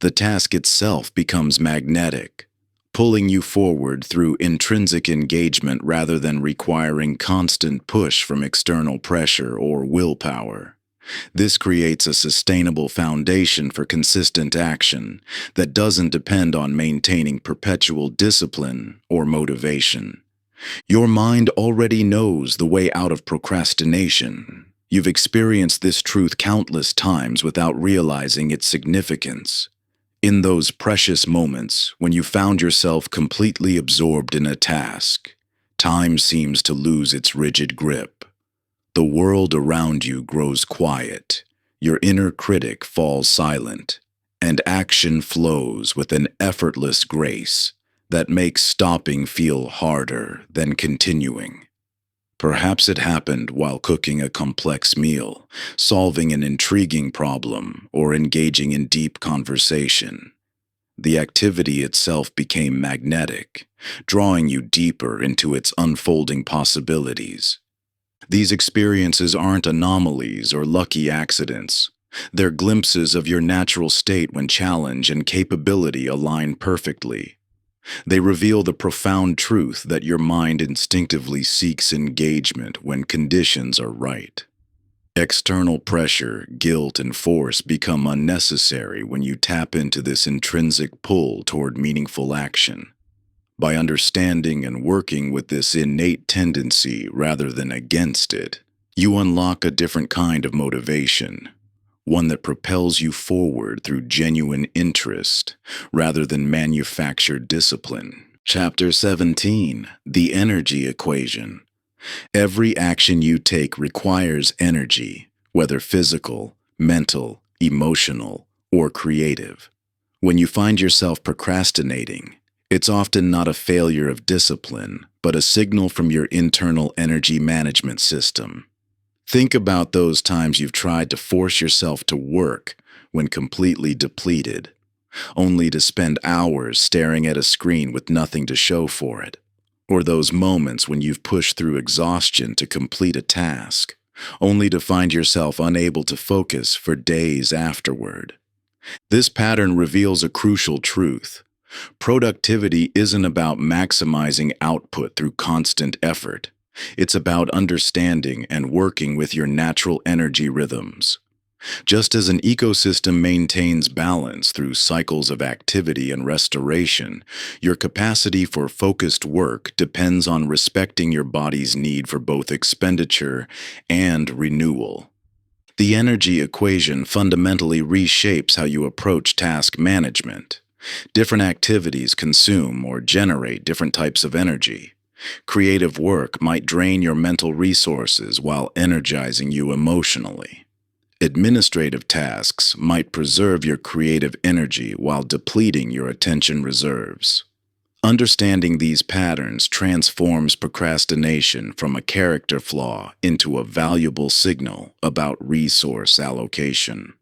The task itself becomes magnetic, pulling you forward through intrinsic engagement rather than requiring constant push from external pressure or willpower. This creates a sustainable foundation for consistent action that doesn't depend on maintaining perpetual discipline or motivation. Your mind already knows the way out of procrastination. You've experienced this truth countless times without realizing its significance. In those precious moments when you found yourself completely absorbed in a task, time seems to lose its rigid grip. The world around you grows quiet, your inner critic falls silent, and action flows with an effortless grace that makes stopping feel harder than continuing. Perhaps it happened while cooking a complex meal, solving an intriguing problem, or engaging in deep conversation. The activity itself became magnetic, drawing you deeper into its unfolding possibilities. These experiences aren't anomalies or lucky accidents. They're glimpses of your natural state when challenge and capability align perfectly. They reveal the profound truth that your mind instinctively seeks engagement when conditions are right. External pressure, guilt, and force become unnecessary when you tap into this intrinsic pull toward meaningful action. By understanding and working with this innate tendency rather than against it, you unlock a different kind of motivation, one that propels you forward through genuine interest rather than manufactured discipline. Chapter 17: The Energy Equation. Every action you take requires energy, whether physical, mental, emotional, or creative. When you find yourself procrastinating, it's often not a failure of discipline, but a signal from your internal energy management system. Think about those times you've tried to force yourself to work when completely depleted, only to spend hours staring at a screen with nothing to show for it. Or those moments when you've pushed through exhaustion to complete a task, only to find yourself unable to focus for days afterward. This pattern reveals a crucial truth. Productivity isn't about maximizing output through constant effort. It's about understanding and working with your natural energy rhythms. Just as an ecosystem maintains balance through cycles of activity and restoration, your capacity for focused work depends on respecting your body's need for both expenditure and renewal. The energy equation fundamentally reshapes how you approach task management. Different activities consume or generate different types of energy. Creative work might drain your mental resources while energizing you emotionally. Administrative tasks might preserve your creative energy while depleting your attention reserves. Understanding these patterns transforms procrastination from a character flaw into a valuable signal about resource allocation.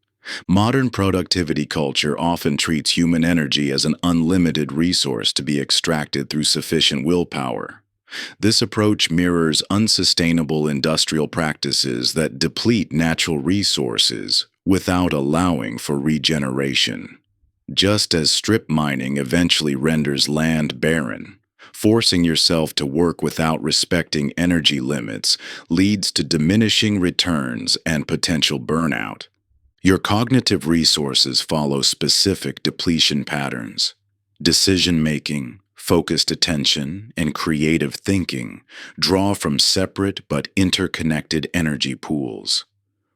Modern productivity culture often treats human energy as an unlimited resource to be extracted through sufficient willpower. This approach mirrors unsustainable industrial practices that deplete natural resources without allowing for regeneration. Just as strip mining eventually renders land barren, forcing yourself to work without respecting energy limits leads to diminishing returns and potential burnout. Your cognitive resources follow specific depletion patterns. Decision-making, focused attention, and creative thinking draw from separate but interconnected energy pools.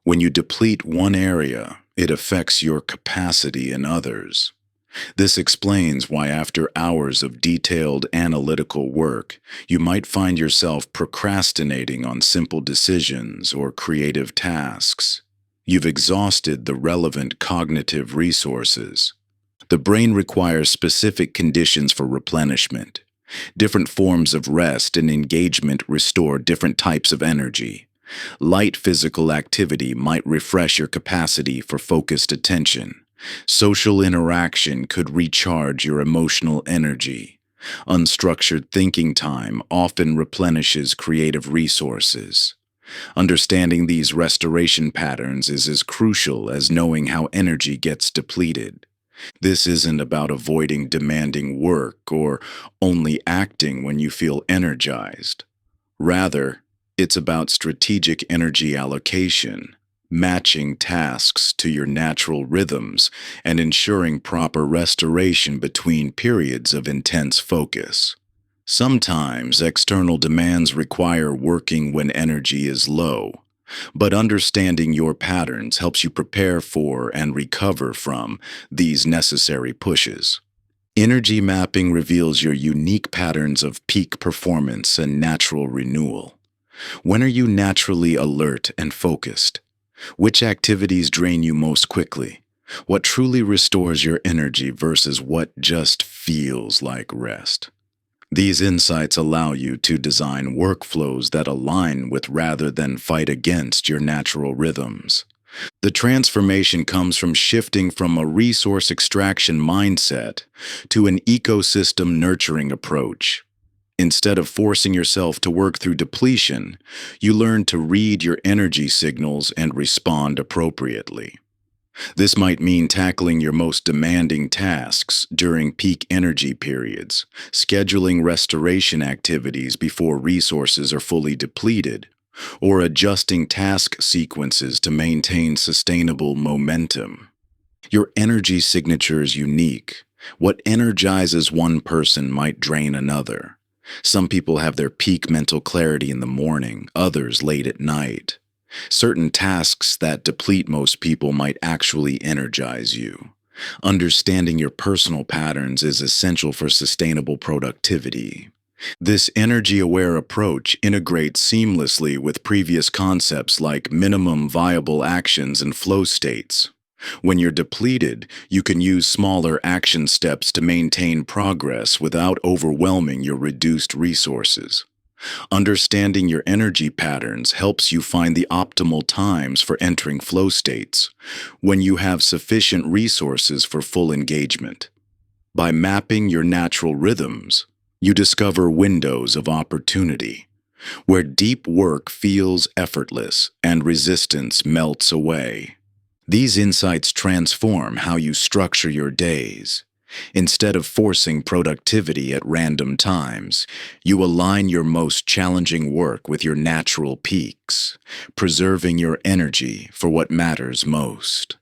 When you deplete one area, it affects your capacity in others. This explains why after hours of detailed analytical work, you might find yourself procrastinating on simple decisions or creative tasks. You've exhausted the relevant cognitive resources. The brain requires specific conditions for replenishment. Different forms of rest and engagement restore different types of energy. Light physical activity might refresh your capacity for focused attention. Social interaction could recharge your emotional energy. Unstructured thinking time often replenishes creative resources. Understanding these restoration patterns is as crucial as knowing how energy gets depleted. This isn't about avoiding demanding work or only acting when you feel energized. Rather, it's about strategic energy allocation, matching tasks to your natural rhythms, and ensuring proper restoration between periods of intense focus. Sometimes external demands require working when energy is low, but understanding your patterns helps you prepare for and recover from these necessary pushes. Energy mapping reveals your unique patterns of peak performance and natural renewal. When are you naturally alert and focused? Which activities drain you most quickly? What truly restores your energy versus what just feels like rest? These insights allow you to design workflows that align with rather than fight against your natural rhythms. The transformation comes from shifting from a resource extraction mindset to an ecosystem nurturing approach. Instead of forcing yourself to work through depletion, you learn to read your energy signals and respond appropriately. This might mean tackling your most demanding tasks during peak energy periods, scheduling restoration activities before resources are fully depleted, or adjusting task sequences to maintain sustainable momentum. Your energy signature is unique. What energizes one person might drain another. Some people have their peak mental clarity in the morning, others late at night. Certain tasks that deplete most people might actually energize you. Understanding your personal patterns is essential for sustainable productivity. This energy-aware approach integrates seamlessly with previous concepts like minimum viable actions and flow states. When you're depleted, you can use smaller action steps to maintain progress without overwhelming your reduced resources. Understanding your energy patterns helps you find the optimal times for entering flow states, when you have sufficient resources for full engagement. By mapping your natural rhythms, you discover windows of opportunity, where deep work feels effortless and resistance melts away. These insights transform how you structure your days. Instead of forcing productivity at random times, you align your most challenging work with your natural peaks, preserving your energy for what matters most.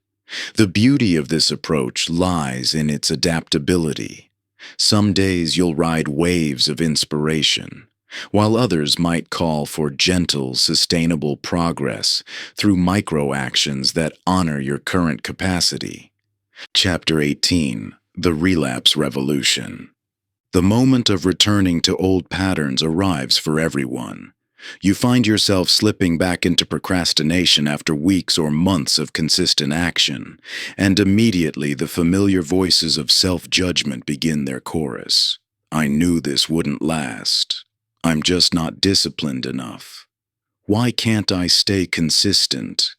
The beauty of this approach lies in its adaptability. Some days you'll ride waves of inspiration, while others might call for gentle, sustainable progress through micro-actions that honor your current capacity. Chapter 18. The Relapse Revolution. The moment of returning to old patterns arrives for everyone. You find yourself slipping back into procrastination after weeks or months of consistent action, and immediately the familiar voices of self-judgment begin their chorus. I knew this wouldn't last. I'm just not disciplined enough. Why can't I stay consistent?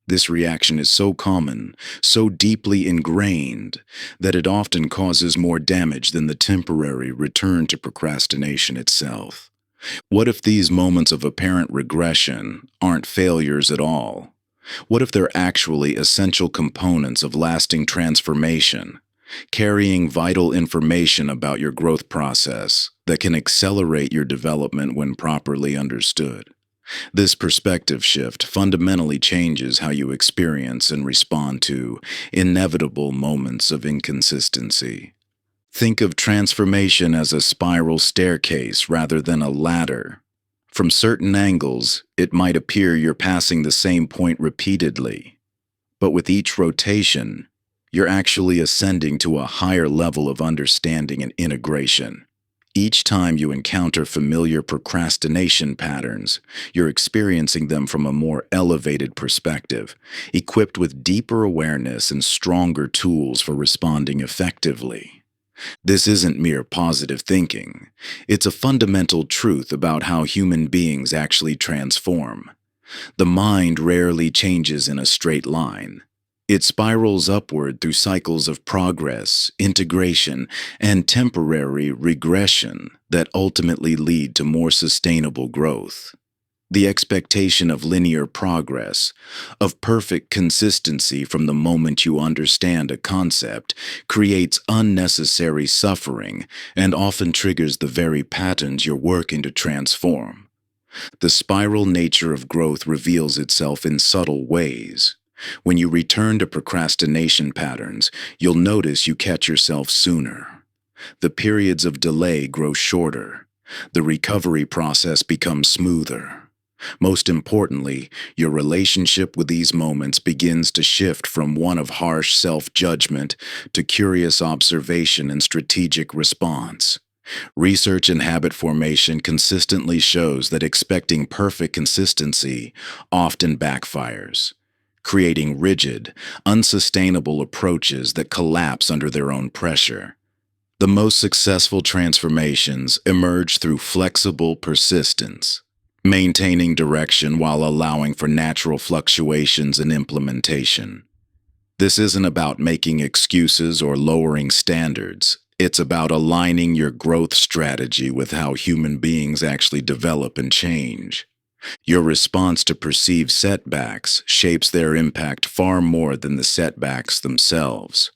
This reaction is so common, so deeply ingrained, that it often causes more damage than the temporary return to procrastination itself. What if these moments of apparent regression aren't failures at all? What if they're actually essential components of lasting transformation, carrying vital information about your growth process that can accelerate your development when properly understood? This perspective shift fundamentally changes how you experience and respond to inevitable moments of inconsistency. Think of transformation as a spiral staircase rather than a ladder. From certain angles, it might appear you're passing the same point repeatedly, but with each rotation, you're actually ascending to a higher level of understanding and integration. Each time you encounter familiar procrastination patterns, you're experiencing them from a more elevated perspective, equipped with deeper awareness and stronger tools for responding effectively. This isn't mere positive thinking. It's a fundamental truth about how human beings actually transform. The mind rarely changes in a straight line. It spirals upward through cycles of progress, integration, and temporary regression that ultimately lead to more sustainable growth. The expectation of linear progress, of perfect consistency from the moment you understand a concept, creates unnecessary suffering and often triggers the very patterns you're working to transform. The spiral nature of growth reveals itself in subtle ways. When you return to procrastination patterns, you'll notice you catch yourself sooner. The periods of delay grow shorter. The recovery process becomes smoother. Most importantly, your relationship with these moments begins to shift from one of harsh self-judgment to curious observation and strategic response. Research in habit formation consistently shows that expecting perfect consistency often backfires, creating rigid, unsustainable approaches that collapse under their own pressure. The most successful transformations emerge through flexible persistence, maintaining direction while allowing for natural fluctuations in implementation. This isn't about making excuses or lowering standards. It's about aligning your growth strategy with how human beings actually develop and change. Your response to perceived setbacks shapes their impact far more than the setbacks themselves.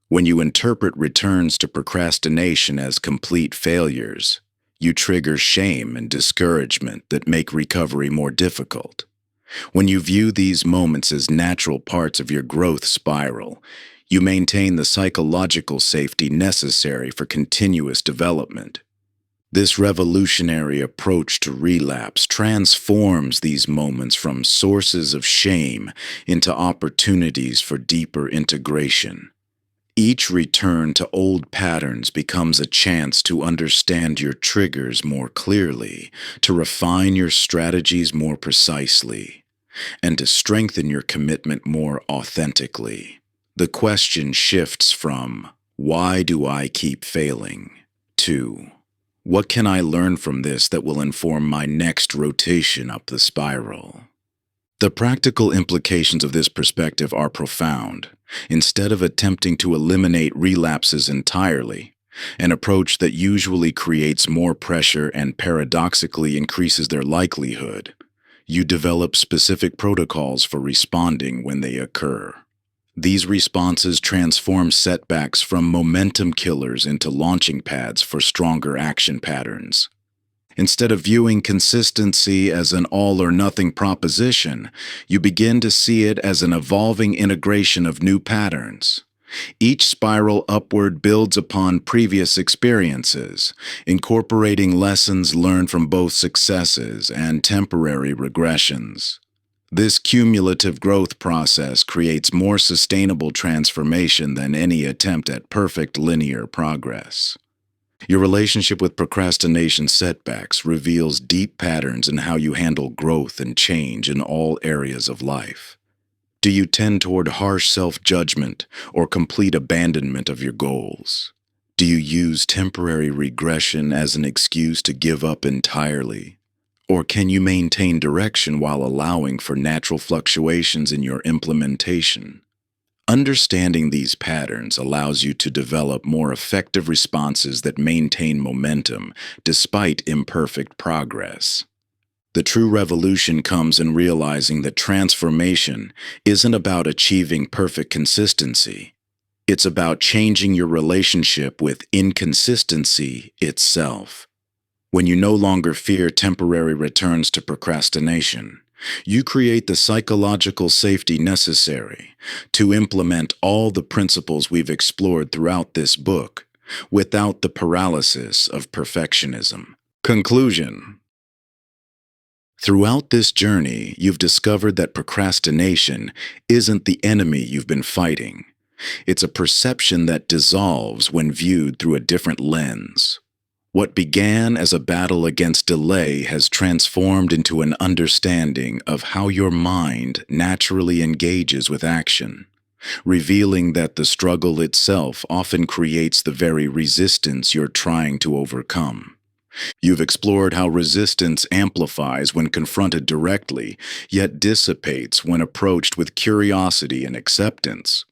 When you interpret returns to procrastination as complete failures, you trigger shame and discouragement that make recovery more difficult. When you view these moments as natural parts of your growth spiral, you maintain the psychological safety necessary for continuous development. This revolutionary approach to relapse transforms these moments from sources of shame into opportunities for deeper integration. Each return to old patterns becomes a chance to understand your triggers more clearly, to refine your strategies more precisely, and to strengthen your commitment more authentically. The question shifts from, "Why do I keep failing?" to, "What can I learn from this that will inform my next rotation up the spiral?" The practical implications of this perspective are profound. Instead of attempting to eliminate relapses entirely, an approach that usually creates more pressure and paradoxically increases their likelihood, you develop specific protocols for responding when they occur. These responses transform setbacks from momentum killers into launching pads for stronger action patterns. Instead of viewing consistency as an all-or-nothing proposition, you begin to see it as an evolving integration of new patterns. Each spiral upward builds upon previous experiences, incorporating lessons learned from both successes and temporary regressions. This cumulative growth process creates more sustainable transformation than any attempt at perfect linear progress. Your relationship with procrastination setbacks reveals deep patterns in how you handle growth and change in all areas of life. Do you tend toward harsh self-judgment or complete abandonment of your goals? Do you use temporary regression as an excuse to give up entirely? Or can you maintain direction while allowing for natural fluctuations in your implementation? Understanding these patterns allows you to develop more effective responses that maintain momentum despite imperfect progress. The true revolution comes in realizing that transformation isn't about achieving perfect consistency. It's about changing your relationship with inconsistency itself. When you no longer fear temporary returns to procrastination, you create the psychological safety necessary to implement all the principles we've explored throughout this book without the paralysis of perfectionism. Conclusion. Throughout this journey, you've discovered that procrastination isn't the enemy you've been fighting. It's a perception that dissolves when viewed through a different lens. What began as a battle against delay has transformed into an understanding of how your mind naturally engages with action, revealing that the struggle itself often creates the very resistance you're trying to overcome. You've explored how resistance amplifies when confronted directly, yet dissipates when approached with curiosity and acceptance.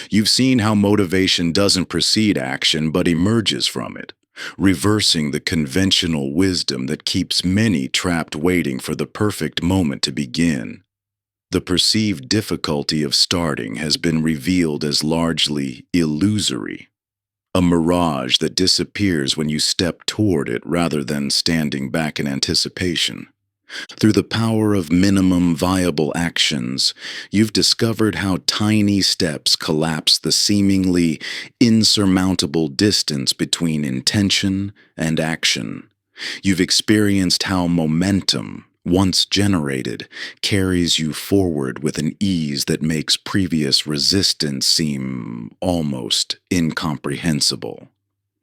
You've seen how motivation doesn't precede action but emerges from it, reversing the conventional wisdom that keeps many trapped waiting for the perfect moment to begin. The perceived difficulty of starting has been revealed as largely illusory, a mirage that disappears when you step toward it rather than standing back in anticipation. Through the power of minimum viable actions, you've discovered how tiny steps collapse the seemingly insurmountable distance between intention and action. You've experienced how momentum, once generated, carries you forward with an ease that makes previous resistance seem almost incomprehensible.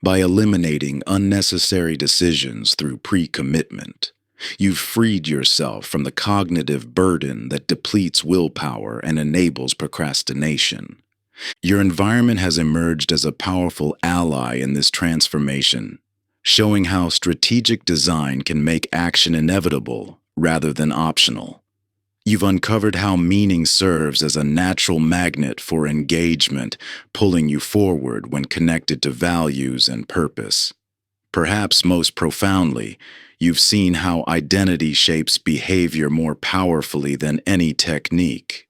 By eliminating unnecessary decisions through pre-commitment, you've freed yourself from the cognitive burden that depletes willpower and enables procrastination. Your environment has emerged as a powerful ally in this transformation, showing how strategic design can make action inevitable rather than optional. You've uncovered how meaning serves as a natural magnet for engagement, pulling you forward when connected to values and purpose. Perhaps most profoundly, you've seen how identity shapes behavior more powerfully than any technique.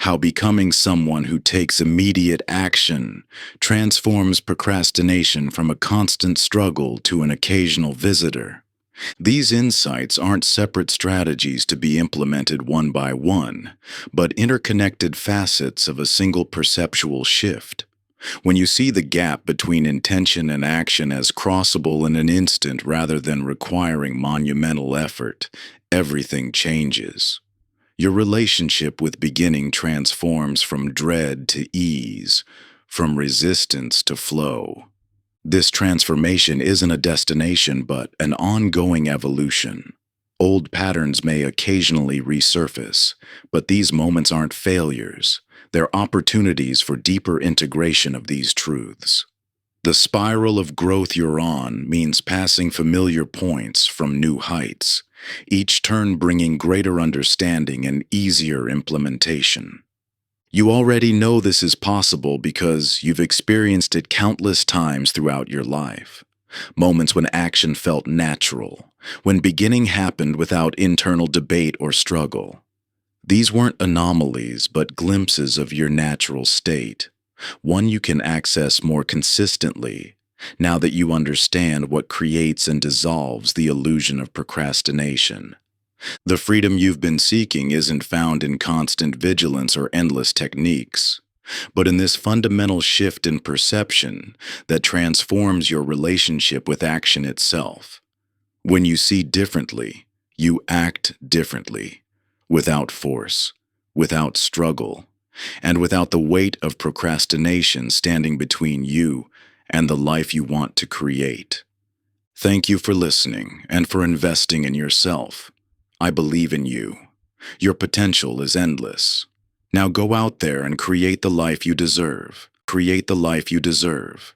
How becoming someone who takes immediate action transforms procrastination from a constant struggle to an occasional visitor. These insights aren't separate strategies to be implemented one by one, but interconnected facets of a single perceptual shift. When you see the gap between intention and action as crossable in an instant rather than requiring monumental effort, everything changes. Your relationship with beginning transforms from dread to ease, from resistance to flow. This transformation isn't a destination but an ongoing evolution. Old patterns may occasionally resurface, but these moments aren't failures. They're opportunities for deeper integration of these truths. The spiral of growth you're on means passing familiar points from new heights, each turn bringing greater understanding and easier implementation. You already know this is possible because you've experienced it countless times throughout your life. Moments when action felt natural, when beginning happened without internal debate or struggle. These weren't anomalies, but glimpses of your natural state, one you can access more consistently now that you understand what creates and dissolves the illusion of procrastination. The freedom you've been seeking isn't found in constant vigilance or endless techniques, but in this fundamental shift in perception that transforms your relationship with action itself. When you see differently, you act differently, without force, without struggle, and without the weight of procrastination standing between you and the life you want to create. Thank you for listening and for investing in yourself. I believe in you. Your potential is endless. Now go out there and create the life you deserve. Create the life you deserve.